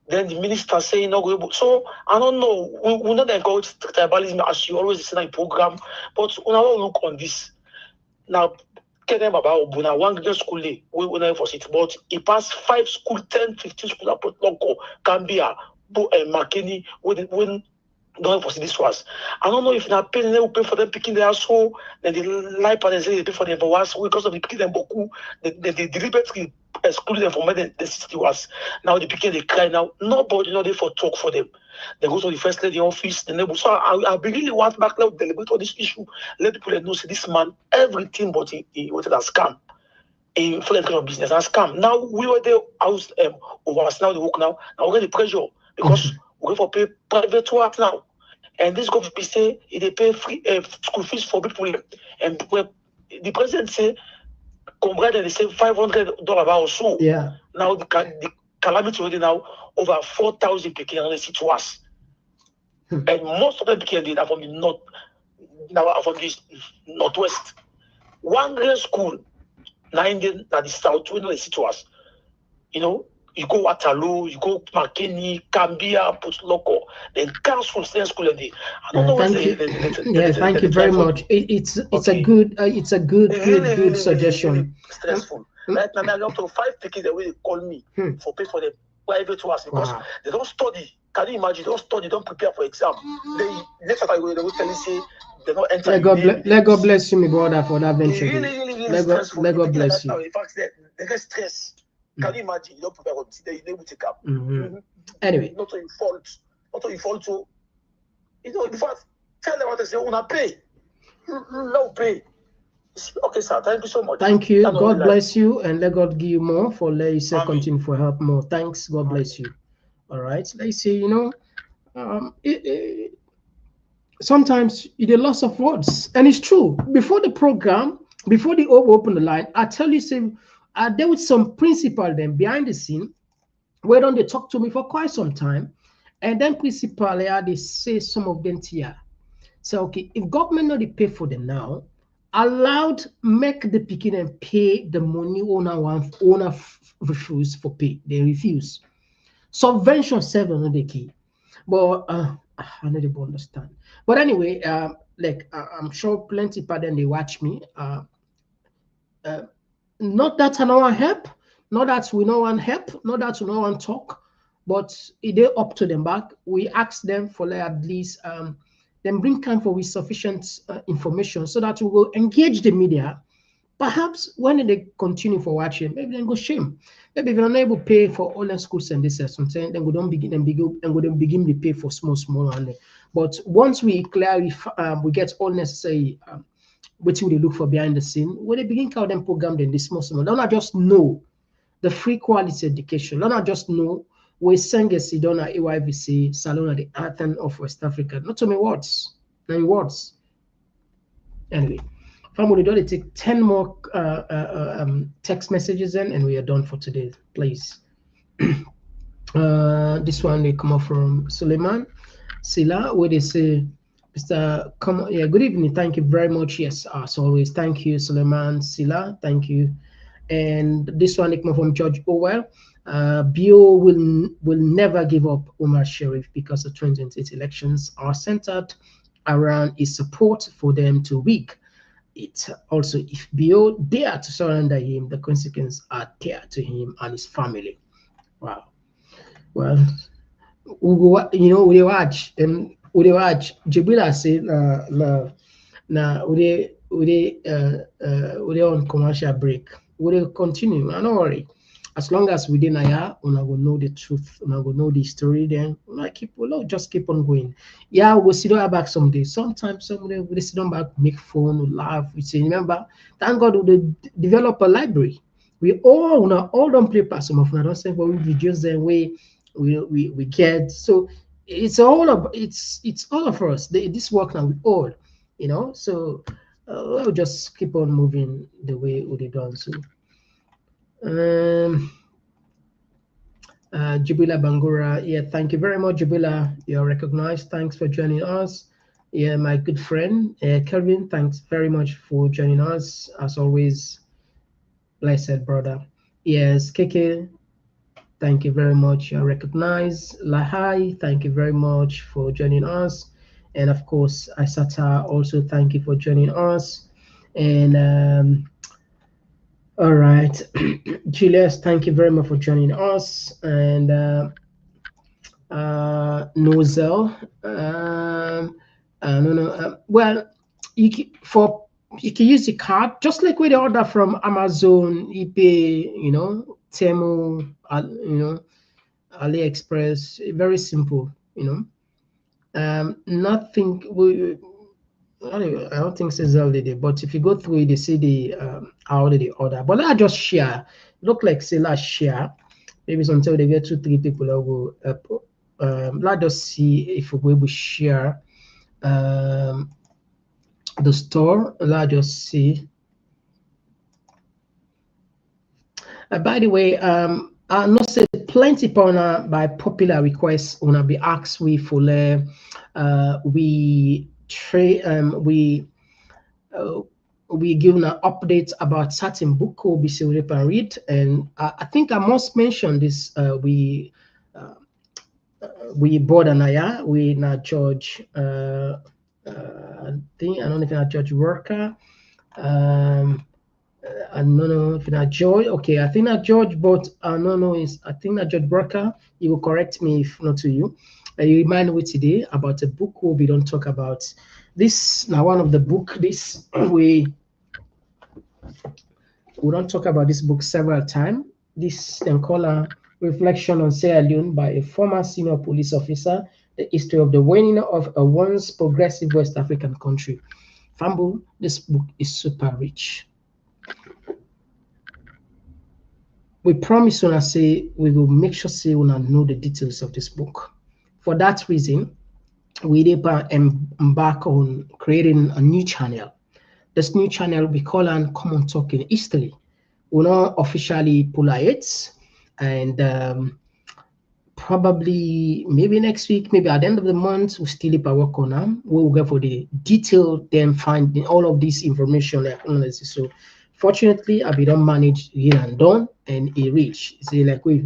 Then the minister saying no go. So I don't know. We not encourage tribalism as you always say in the program, but we now look on this. Now, Kenem about Obuna, one girl school, we not for it, but it passed 5 school, 10, 15 school, Loco, Gambia, Makeni, when don't for this was. I don't know if now pay they will pay for them picking their soul, then the life and they pay for them for us because of the picking them beaucoup, they deliberately exclude them from where the city was. Now the picking they cry now. Nobody know they for talk for them. They go to the first lady office, the neighbor. So I really want back now deliberate on this issue. Let people know see this man everything but he wanted a scam. In full kind of business and scam. Now we were there house over us now the work now. Now we're getting pressure because we go for pay private work now. And this government say they pay free school fees for people. And the president say, Comrade, they say $500 or so. Yeah. Now the calamity already now over 4,000 people in the city was. And most of them people are from the north, now are from the northwest. One grade school, now in the south, where the city was. You go Waterloo, you go Makeni, Gambia, Port Loco, then council school and I don't know what thank you very much. It's a good suggestion. Stressful. Right now, I up to 5 tickets that will call me for pay for the private ones because they don't study. Can you imagine? They don't study, don't prepare for exam. They next time they will tell you say they don't enter. Let God bless you, my brother, for that venture. Really let God bless you. In fact, they get stressed. Can you imagine? You don't prepare for it, you never take up. Anyway, not to your fault. To in fact, tell them what they say. Una pay, no pay. Okay, sir. Thank you so much. Thank you. God bless you, and let God give you more for let you say continue for help more. Thanks. God bless you. All right. Let's say sometimes it's a loss of words, and it's true. Before the program, before they open the line, I tell you, say. There was some principle then behind the scene Where don't they talk to me for quite some time? And then principally, they say some of them here. So, okay, if government not they pay for them now, allowed make the picking and pay the money owner refuse for pay. They refuse. Subvention 7 on the key. But I know they don't understand. But anyway, I'm sure plenty pardon they watch me. Not that I don't want help, not that we don't want help, not that we don't want talk, but it they up to them back. We ask them for like at least them bring time for with sufficient information so that we will engage the media. Perhaps when they continue for watching, maybe then go shame. Maybe if you're not able to pay for online schools and this or something, then we don't begin and begin to pay for small one. But once we clarify, we get all necessary what they look for behind the scene, when they begin to them program then this small. Don't not just know the free quality education. Don't not just know we sing a Sidona AYVC Salon at the Anthem of West Africa. Not to me words, 9 words. Anyway. Family, don't take 10 more text messages in, and we are done for today. Please. This one they come up from Suleiman Sila, where they say, Mr. Yeah, good evening. Thank you very much. Yes, as always. Thank you, Suleiman Sila. Thank you. And this one they come up from George Orwell. BO will never give up Omar Sharif because the 2028 elections are centered around his support for them to rig. It also, if BO dare to surrender him, the consequences are dear to him and his family. Wow. Well, we watch and we watch. Jibila said, we on commercial break. We continue. Don't worry. As long as we didn't una will know the truth, una will know the story, then we'll just keep on going. Yeah, we'll sit down back someday. Sometimes someday we'll sit down back, make fun, we'll laugh. We say, remember, thank God we develop a library. We all don't play part some of them. I don't say but we reduce the way we get. So it's all of us. This work now we all, So we'll just keep on moving the way we done. So. Jubila Bangura, yeah, thank you very much, Jubila. You're recognized. Thanks for joining us. Yeah, my good friend Kelvin, thanks very much for joining us. As always, blessed brother. Yes, Keke, thank you very much. You're recognized. Lahai, thank you very much for joining us. And of course, Isata, also thank you for joining us. And all right, Julius, thank you very much for joining us. And Nozel, well, you can use the card just like with the order from Amazon, eBay, Temu, AliExpress. Very simple, nothing. Anyway, I don't think Cesar did it, but if you go through it, they see the how did they order. But let's just share. Look like say let's share. Maybe until they get 2-3 people will let's just see if we're able to share the store. Let's just see. By the way, I know say plenty by popular request wanna be asked we for we given an update about certain book will be still and read, and I think I must mention this. We bought an aya we not George. I don't know if not George Worker. I don't know if not George. Okay, I think not George, but I think not George Worker. You will correct me if not to you. You remind me today about a book we don't talk about. This now one of the book. This we don't talk about this book several times. This then called a reflection on Sierra Leone by a former senior police officer, the history of the waning of a once progressive West African country. Fambu, this book is super rich. We promise when I say we will make sure say we know the details of this book. For that reason, we embark on creating a new channel. This new channel we call on Komon-Tok in history. We not officially pull it, and probably maybe next week, maybe at the end of the month, we'll still work on them. We'll go for the detail, then find all of this information analysis. So fortunately, I don't manage here and done and a reach. See, like we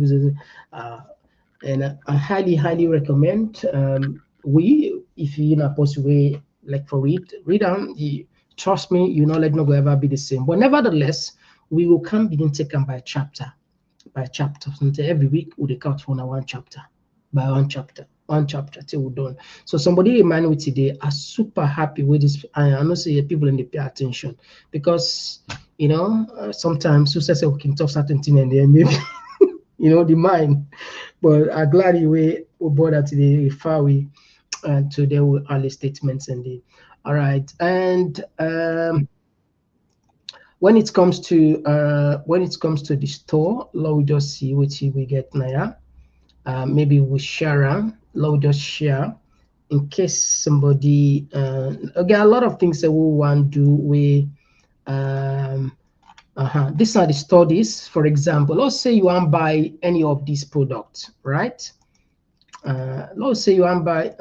and I highly recommend if you're in a possible like for read them. Trust me, your knowledge not going ever be the same. But nevertheless, we will come begin taken by chapter. So every week we count for one chapter by one chapter till we're done. So somebody remind me today, are super happy with this. I know say people in the pay attention because sometimes success we can talk certain thing and then maybe the mind. But I'm glad we brought that today far we today with early statements and the all right. And when it comes to the store, let me just see which we get now. Maybe we share. Let me just share in case somebody again a lot of things that we want to do. These are the studies. For example, let's say you want to buy any of these products, right? Let's say you want to buy.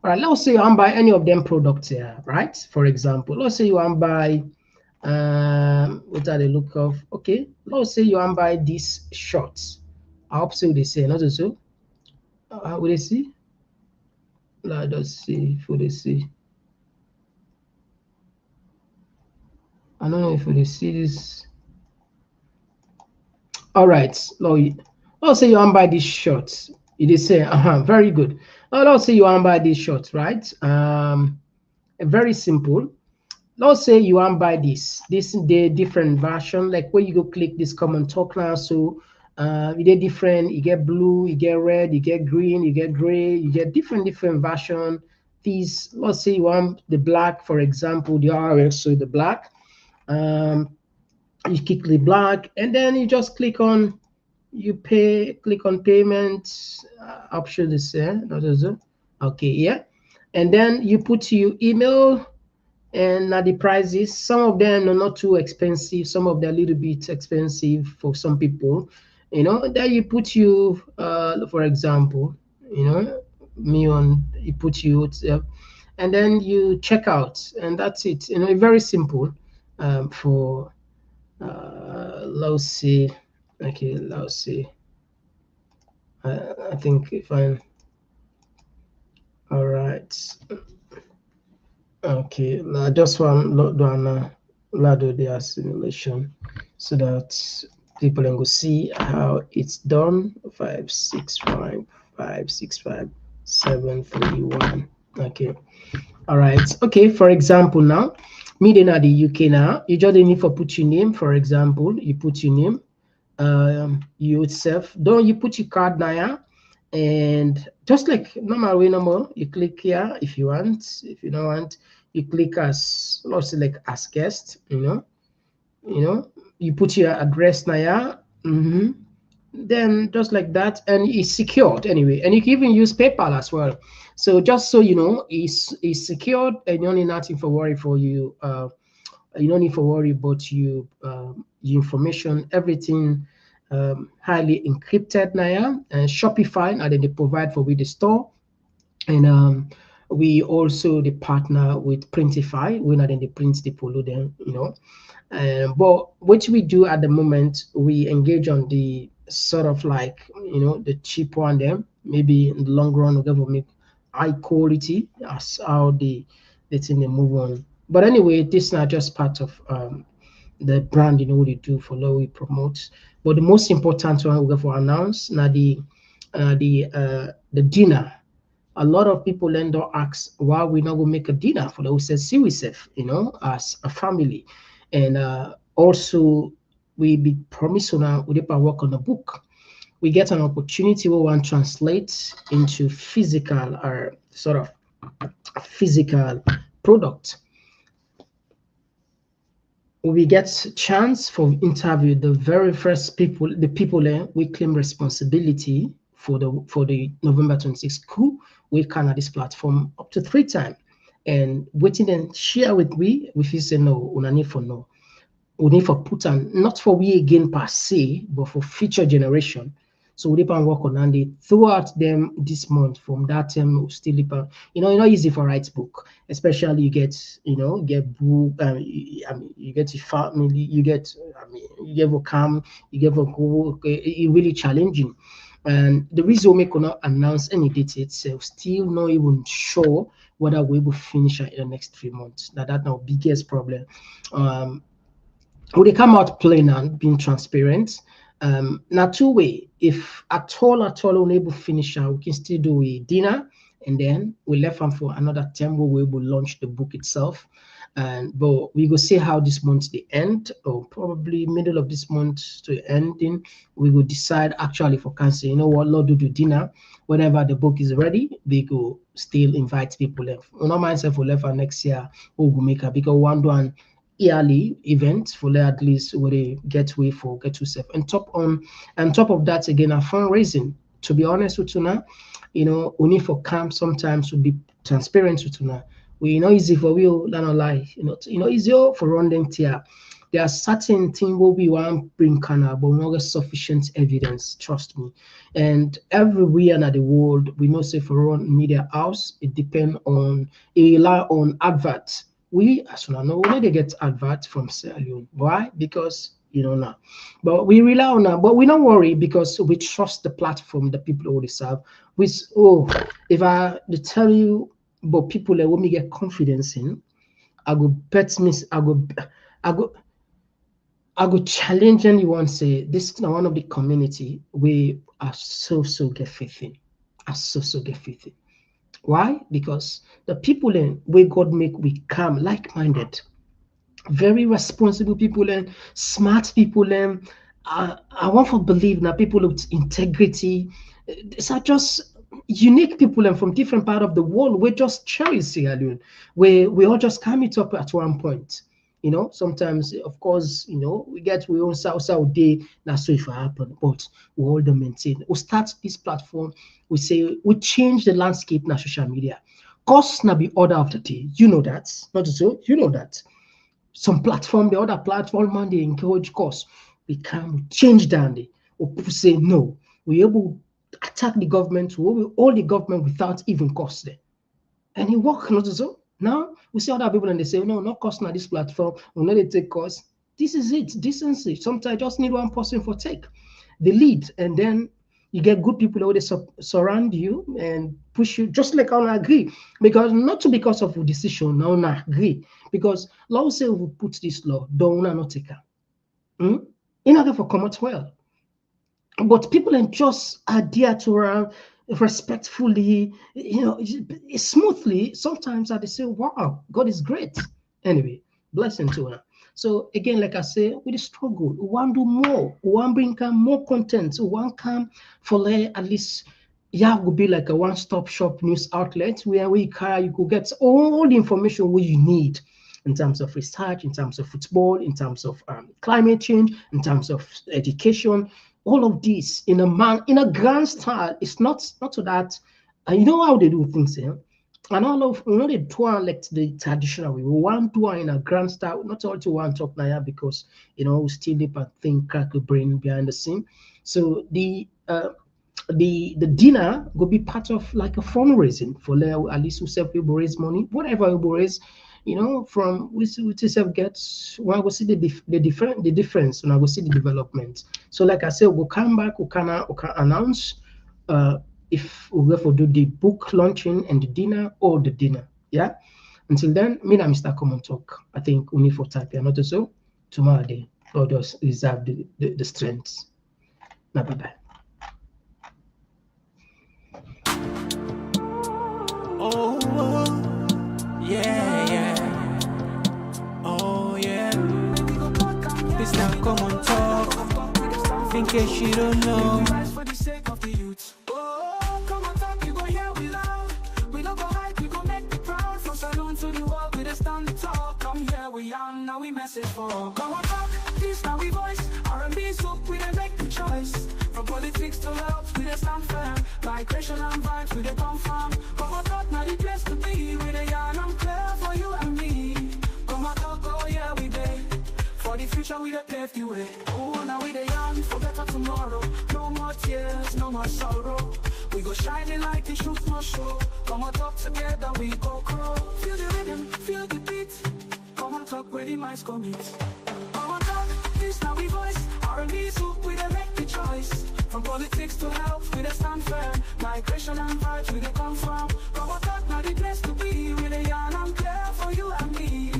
All right, let's say you want to buy any of them products here, right? For example, let's say you want to buy, what are the look of? Okay, let's say you want to buy these shorts. I hope so they say, not so. Will they see? Let us see if they see. I don't know if they see this. All right, let's say you want to buy these shorts. They say, very good. Let's say you want to buy these shorts, right? Very simple. Let's say you want to buy this the different version, like where you go click this Komon-Tok now. So you get different, you get blue, you get red, you get green, you get gray, you get different version. These, let's say you want the black, for example, the RS, so the black. You click the black, and then you just click on click on payment option is there. Okay, yeah, and then you put your email and the prices. Some of them are not too expensive, some of them a little bit expensive for some people, then you put you for example, you put you and then you check out, and that's it. Very simple. For let's see. Okay, let's see. I think if I'm all right. Okay, I just want to do the simulation so that people can go see how it's done. 5 6 5 5 6 5 7 3 1. Okay, all right. Okay, for example, now me then at the UK now, you just need to put your name. For example, you put your name. You itself, don't you put your card now, and just like normal, you click here if you want. If you don't want, you click as, let's select as guest. You put your address now. Then just like that, and it's secured anyway, and you can even use PayPal as well. So just so you know, it's secured, and you don't need nothing for worry for you. You don't need to worry about your information, everything highly encrypted now. And Shopify, and then they provide for with the store. And we also the partner with Printify, when then they print the polo then, but what we do at the moment, we engage on the sort of like, the cheap one then, maybe in the long run we're going to make high quality as how the thing they move on. But anyway, this is not just part of the brand, what they do for low we promote. But the most important one we're going to announce now the dinner. A lot of people then don't ask why we not gonna make a dinner for the CWSF, as a family. And also we be promised now we work on a book. We get an opportunity we want to translate into physical or sort of physical product. We get chance for interview the very first people, the people we claim responsibility for the November 26th coup. We can at this platform up to 3 times, and waiting and share with we if you say no, una need for no. we need for put on, not for we again per se, but for future generation. So we can work on Andy throughout them this month. From that time, we'll still it's not easy for write book, especially you get book, you get your family, you get vocam, you get vocal. It's really challenging. And the reason we cannot announce any date itself, still not even sure whether we will finish it in the next 3 months. That's our biggest problem. They come out plain and being transparent. Now two way, if at all unable to finish, we can still do a dinner, and then we left them for another time where we will launch the book itself. But we will see how this month they end, or probably middle of this month to ending. We will decide actually for cancer. You know what, Lord, do the dinner whenever the book is ready. We go still invite people. Not myself will left for next year. We will make it because one yearly event for at least where they get way for get yourself. And top of that again, our fundraising. To be honest with you now, we need for camp sometimes to be transparent with you now. We easy for we not lie, easy for running here. There are certain things where we want bring but not get sufficient evidence, trust me. And everywhere in the world, we know say for run media house, it rely on adverts. We as well know we they get adverts from Sierra Leone. Why? Because now. But we rely on that, but we don't worry because we trust the platform, the people who they serve. If I tell you, but people that when me get confidence in, I go challenge anyone say this is one of the community we are so get faith in. Get faith in. Why? Because the people in where God make we come like-minded, very responsible people and smart people and I want to believe now people with integrity. These are just unique people and from different part of the world. We just cherish Sierra Leone. We all just come it up at one point. Sometimes of course, we own South day, that's so if it happen, but we all the maintain. We start this platform, we say we change the landscape na social media. Cost na be order of the day. That. Not so, that. Some platform, the other platform, man, they encourage cost. We can change down there. Or people say no, we're able to attack the government, all the government without even cost there. And it works, not so. Now we see other people and they say, no, not cost now this platform, we know they take cost. This is it, decency. Sometimes just need one person for take the lead, and then you get good people who they surround you and push you, just like I agree. Because not because of a decision, now I agree. Because law say we put this law, don't not take her. In order for come out well. But people and just adhere to her respectfully, smoothly. Sometimes they say, wow, God is great. Anyway, blessing to her. So again, like I say, we struggle. We want to do more. We want to bring more content. We want to come for at least, will be like a one-stop shop news outlet where you could get all the information we you need in terms of research, in terms of football, in terms of climate change, in terms of education. All of this in a grand style. It's not so that you know how they do things here. And all of they do like the traditional way. We want to in a grand style, not all to one top now because we still need to think crack the brain behind the scene. So the dinner will be part of like a fundraising for at least we will raise money, whatever we will raise. From we gets when we see the difference when I will see the development. So like I said, we'll come back, we can announce if we will do the book launching and the dinner or the dinner. Yeah. Until then, me and Mr. Komon-Tok. I think we need for type here, not so tomorrow day. God does reserve the strength. Now bye bye. Yeah. Oh yeah. This now Komon-Tok. Think she don't know. For the sake of the youth. Oh, Komon-Tok, you go here we love. We don't go hide, we go make you proud. From saloon to the world, we just stand the talk. Come here we are, now we message for Komon-Tok. This now we voice. R&B soup, we don't make the choice. From politics to health, we just stand firm. Migration and vibes, we don't come from. Komon-Tok, now the place to be. With a yarn, I'm clear for you and me. Komon-Tok, oh yeah, we day. For the future. future we dey pave the way. Oh, now we dey young for better tomorrow. No more tears, no more sorrow. We go shining like the truth must show. Come on, talk together, we go grow. Feel the rhythm, feel the beat. Come on, talk where the minds come meet. Come on, talk, this now we voice. R&B soup, we dey make the choice. From politics to health, we dey stand firm. Migration and vibes, we dey come from. Come on, talk, now the place to be. We dey yarn and clear for you and me.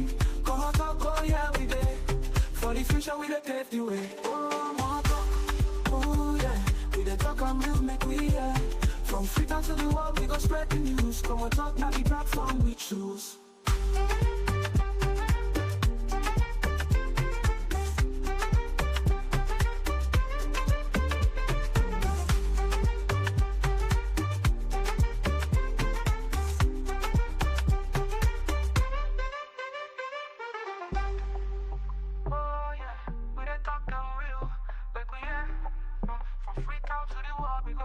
Come on, talk, oh yeah, we dey. For the future, we dey pave the way. Oh, more talk, oh yeah. We dey talk and we'll make we yeah. From Freetown to the world, we go spread the news. Come on, talk, now the platform we choose.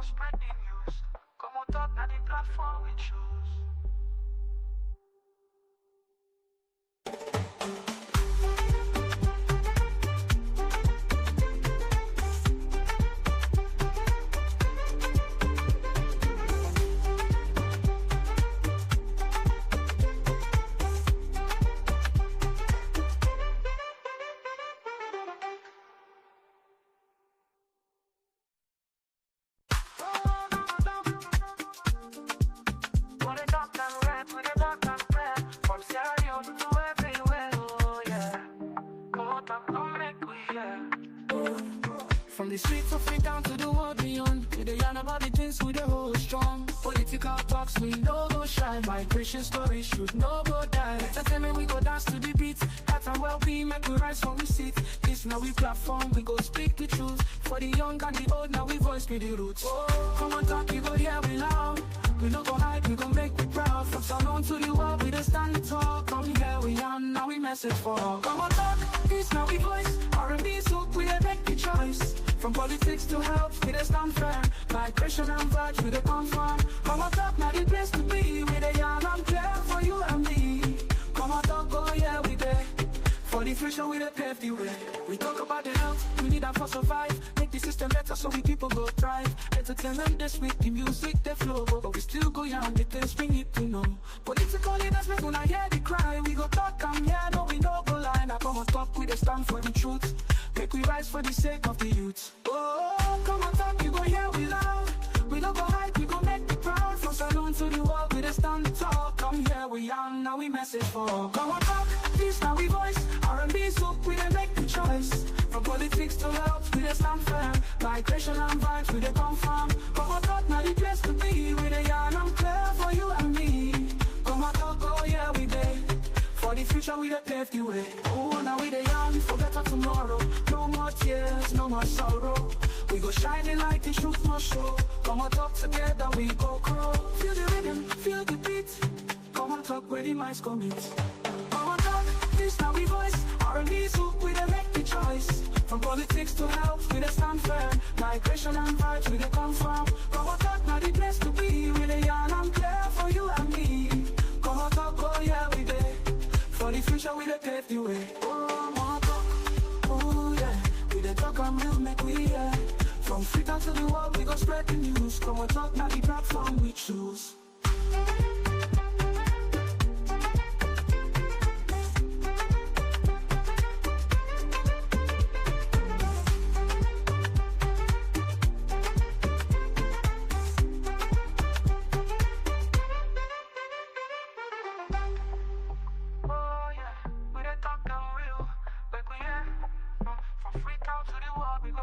Spread the news. Come on, talk, now the platform we choose. From Sierra Leone to everywhere, oh yeah. Komon-Tok, come make we hear. From the streets of Freetown to the world beyond, we dey yarn about the things we dey hold strong. Political talks, we no go shy. Migration stories should no go die. Entertainment, we go dance to the beat. Health and well-being, make we rise from we seat. This now we platform, we go speak the truth. For the young and the old, now we voice be the roots. Oh, Komon-Tok, you go hear we loud. We no go hide, we go make we proud. From Salon to the world, we just stand tall. Come here, we on, now we message for all. Komon-Tok, this now we voice. R&B soup, we dey make the choice. From politics to health, we dey stand firm. Migration and vibes, we dey come from. Komon-Tok, now the place to be. We dey yarn and clear for you and me. Komon-Tok, oh yeah, we dey. For the future, we dey pave the way. We talk about the health, we need that for survive. Make the system better so we people go thrive. Entertainment this week, the music they flow. But we still go young, the things we need to know. Political leaders make una hear the cry. We go talk and yeah, no we no go lie. Now Komon-Tok, we dey stand for the truth. Make we rise for the sake of the youth. Oh, Komon-Tok, you go hear we loud. We no go hide, we go make the proud. From Salon to the world, we dey stand tall. Come here, we young, now we message for all. Komon-Tok, this now we voice. R&B soup, we dey make the choice. From politics to health, we dey stand firm. Migration and vibes, we dey come from. Komon-Tok, now the place to be. We dey yarn and clear for you and me. Komon-Tok, oh yeah, we dey. For the future, we dey pave the way. Oh, now we dey young for better tomorrow. No more tears, no more sorrow. We go shining like the truth must show. Komon-Tok, together we go grow. Feel the rhythm, feel the beat. Komon-Tok, where the minds come meet. Komon-Tok, this now we voice. R&B soup, we dey make the choice. From politics to health, we dey stand firm. Migration and vibes, we dey come from. Komon-Tok, now the place to be. We dey yarn and clear for you and me. Komon-Tok, oh yeah, we dey. For the future, we dey pave the way. Oh, more talk, oh yeah. We dey talk and we'll make we yeah. From Freetown to the world, we go spread the news. Komon-Tok, now the platform we choose.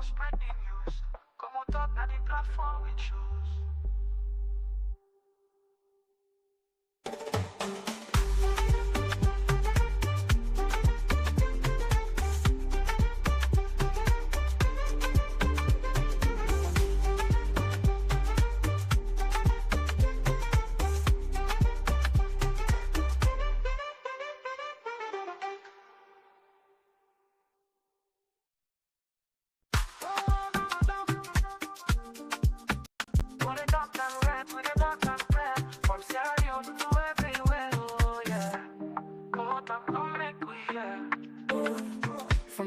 Spread the news. Komon-Tok, now the platform we choose.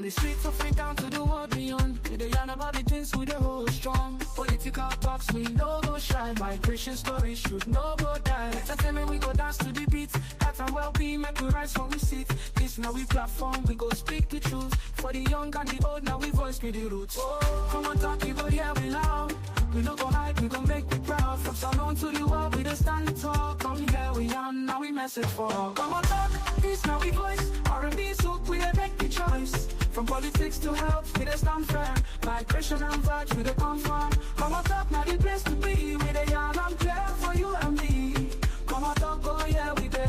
the streets of Freetown to the world beyond. We dey yarn about the things we dey hold strong. Political talks we no go shy. Migration stories should no go die. Entertainment we go dance to the beat. Health and well-being make we rise from we seat. This now we platform we go speak the truth. For the young and the old now we voice with the roots. Oh, come on talk, you go hear we loud. We no go hide, we gon' make me proud. From Salon to the world, we just stand tall. Come here, we on, now we message for all. Come on talk, peace, now we voice. R&B soup, we dey make the choice. From politics to health, we dey stand firm. Migration and vibes, we dey come from. Come on talk, now the place to be. We dey yarn, I'm clear for you and me. Come on talk, oh yeah, we dey.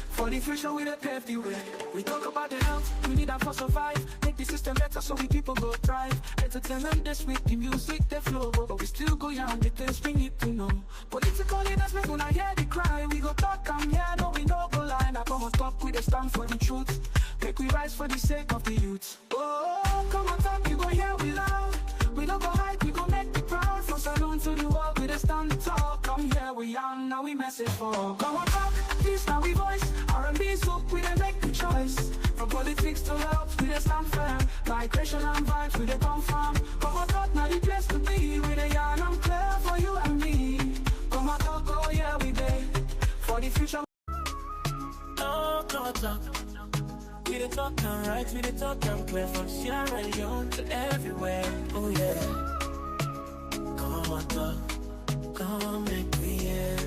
For the future, we dey pave the way. We talk about the health, we need that for survive. Make the system better so we people go thrive. Entertainment this week, the music they flow, but we still go young, the things we need to know. Political leaders make when I hear the cry. We go talk and yeah, no we no go lie. Now come on talk, we dey stand for the truth. Make we rise for the sake of the youth. Oh, come on talk, you go hear we loud. We no go hide, we go make the proud. From Salon to the world, we dey stand tall. Come here, we young, now we message for all. Come on talk, this now we voice. R&B soup, we dey make the choice. From politics to health, we dey stand firm. Migration and vibes, we dey come from. Come on talk, now the place to be. We dey yarn, I'm clear for you and me. Come on talk, oh yeah, we dey. For the future. Oh, come on talk. We dey talk and right, we dey talk and clear. From Sierra Leone to everywhere, oh yeah. Come on talk, come make me hear.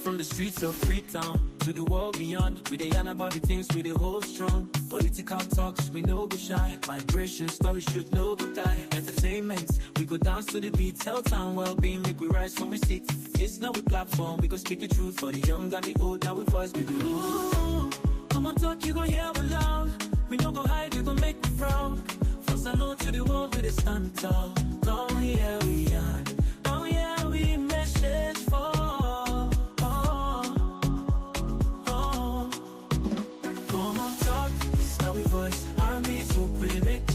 From the streets of Freetown to the world beyond, we dey yarn about the things we dey hold strong. Political talks, we no go shy. Migration stories should no go die. Entertainment, we go dance to the beat. Health and well-being, make we rise from we seat. It's now we platform, we go speak the truth. For the young and the old, now we voice with the rules. Come on talk, you gon' hear we loud. We no go hide, we gon' make me proud. From Salon to the world, we dey stand tall. Come here, we are. Oh yeah, we message for.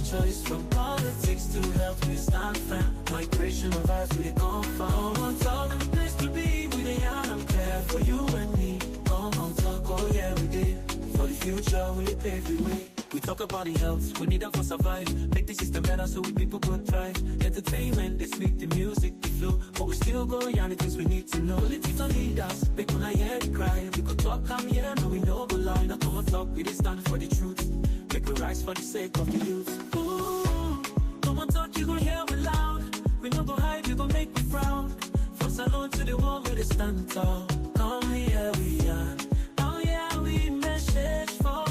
Choice from politics to health, we stand firm. Migration of ours, we come from. Come on talk, the place to be. We dey yarn, I'm clear for you and me. Come on talk, oh yeah, we did. For the future, we pave the way. We talk about the health, we need them for survive. Make the system better so we people could thrive. Entertainment, they speak the music, the flow. But we still go yarn the things we need to know. Political leaders, make when I hear the cry. We could talk, come here, no we no go lie. Now come on talk, we dey stand for the truth. Make we rise for the sake of the youth. Ooh, come on talk, you gon' hear we loud. We no go hide, you gon' make me proud. From Salon to the world, we dey stand tall. Come here, we are. Oh yeah, we message for.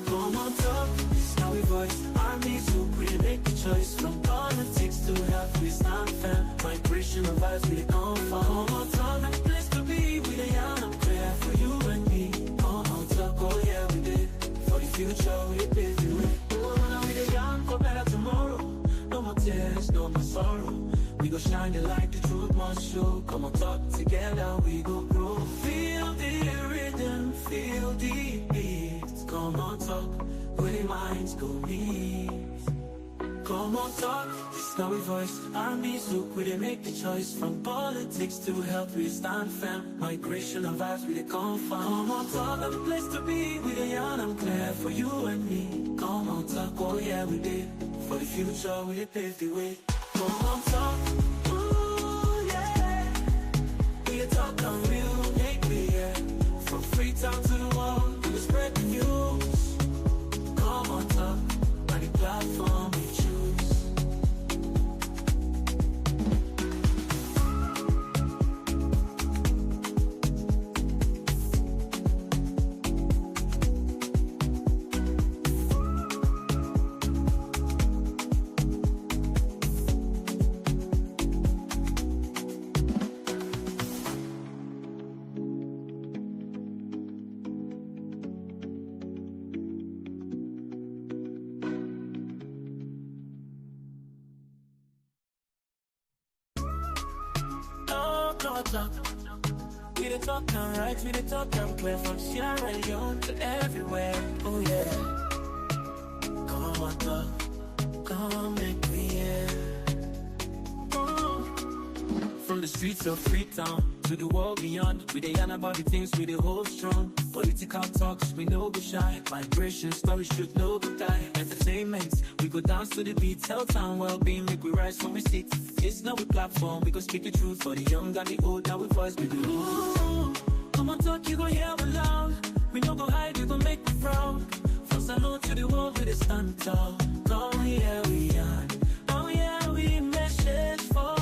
Come on talk, this how we voice. Army soup, we dey make the choice. From politics to health, we stand firm. Migration of us, we dey come from. Come on talk, the place to be. We dey young, I'm clear for you and me. Come on talk, oh yeah, we did. For the future, we pave the way. Oh, now we dey young for better tomorrow. No more tears, no more sorrow. We go shine the light, the truth must show. Come on talk, together we go grow. Feel the rhythm, feel the beat. Come on talk, where the minds go meet. Come on talk, this now we voice. Army soup, we dey make the choice. From politics to health, we stand firm. Migration of vibes, we dey come from. Come on talk, the place to be. We dey yarn, I'm clear for you and me. Come on talk, oh yeah, we did. For the future, we dey pave the way. Come on talk, ooh yeah. We dey talk and real, make me hear. From Freetown to the world, we dey spread the news. Come on talk, on the platform we choose. Talk. We dey talk and right, we dey talk and clear. From Sierra Leone to everywhere, oh yeah. Come on talk, come make me hear. From the streets of Freetown to the world beyond. We dey yarn about the things we dey hold strong. Political talks, we no go shy. Migration stories should no go die. Entertainment, we go dance to the beat. Health and well-being, make we rise from a seat. It's not a platform, we go speak the truth for the young and the old. Now we voice we do. Ooh, come on, talk, you gon' hear me loud. We no go hide, you gon' make me proud. From salute to the world, we dey stand tall. Come here, we are. Oh yeah, we message for.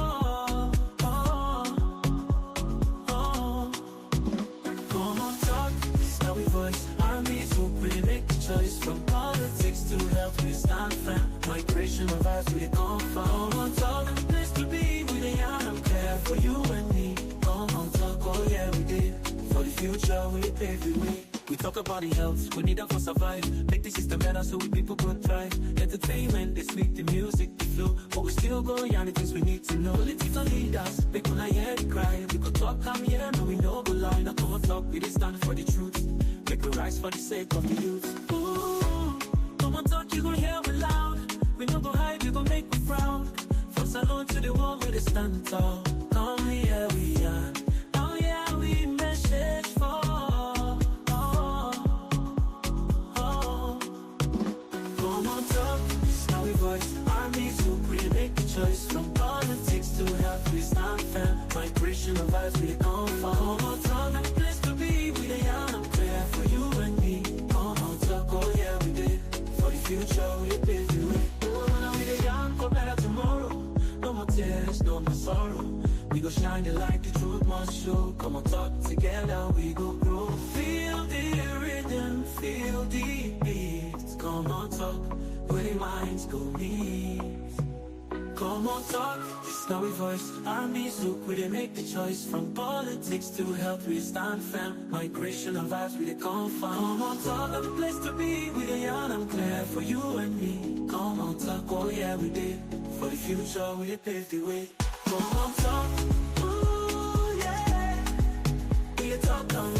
From politics to health, we stand firm. Migration of us, we come from. Come on, talk, place to be. We the young, care for you and me. Come on, talk, oh yeah, we did. For the future, we pave the way. We talk about the health, we need them for survive. Make the system better so we people could thrive. Entertainment, they speak the music, the flow. But we still go on the things we need to know. Political leaders, make when I hear the cry. We could talk, come here, no we no go lie. Now come on, talk, we just stand for the truth. Make we rise for the sake of the youth. Ooh, come on, talk, you gon' hear me loud. We no go hide, you gon' make me proud. From salon to the wall, we dey stand tall. Come here, we are. Oh yeah, we message for. Come on, talk, it's how we voice. Armies who we make the choice. From politics to health, we stand firm. Migration of us, we come from. Come on, talk, and place to be. We the young, I'm clear for you and me. Come on, talk, oh yeah, we did. For the future, we pave the way. Oh, now we the young, for better tomorrow. No more tears, no more sorrow. We go shine the light, the truth must show. Come on, talk together, we go grow. Feel the rhythm, feel the beats. Come on, talk, where the minds go meet. Come on, talk, this now we voice. Armies look, we they make the choice. From politics to health, we stand firm. Migration of vibes, we they come from. Come on, talk, have a place to be. We the young, I'm clear for you and me. Come on, talk, oh yeah, we did. For the future, we pave the way. Come on, talk, ooh yeah. We talk on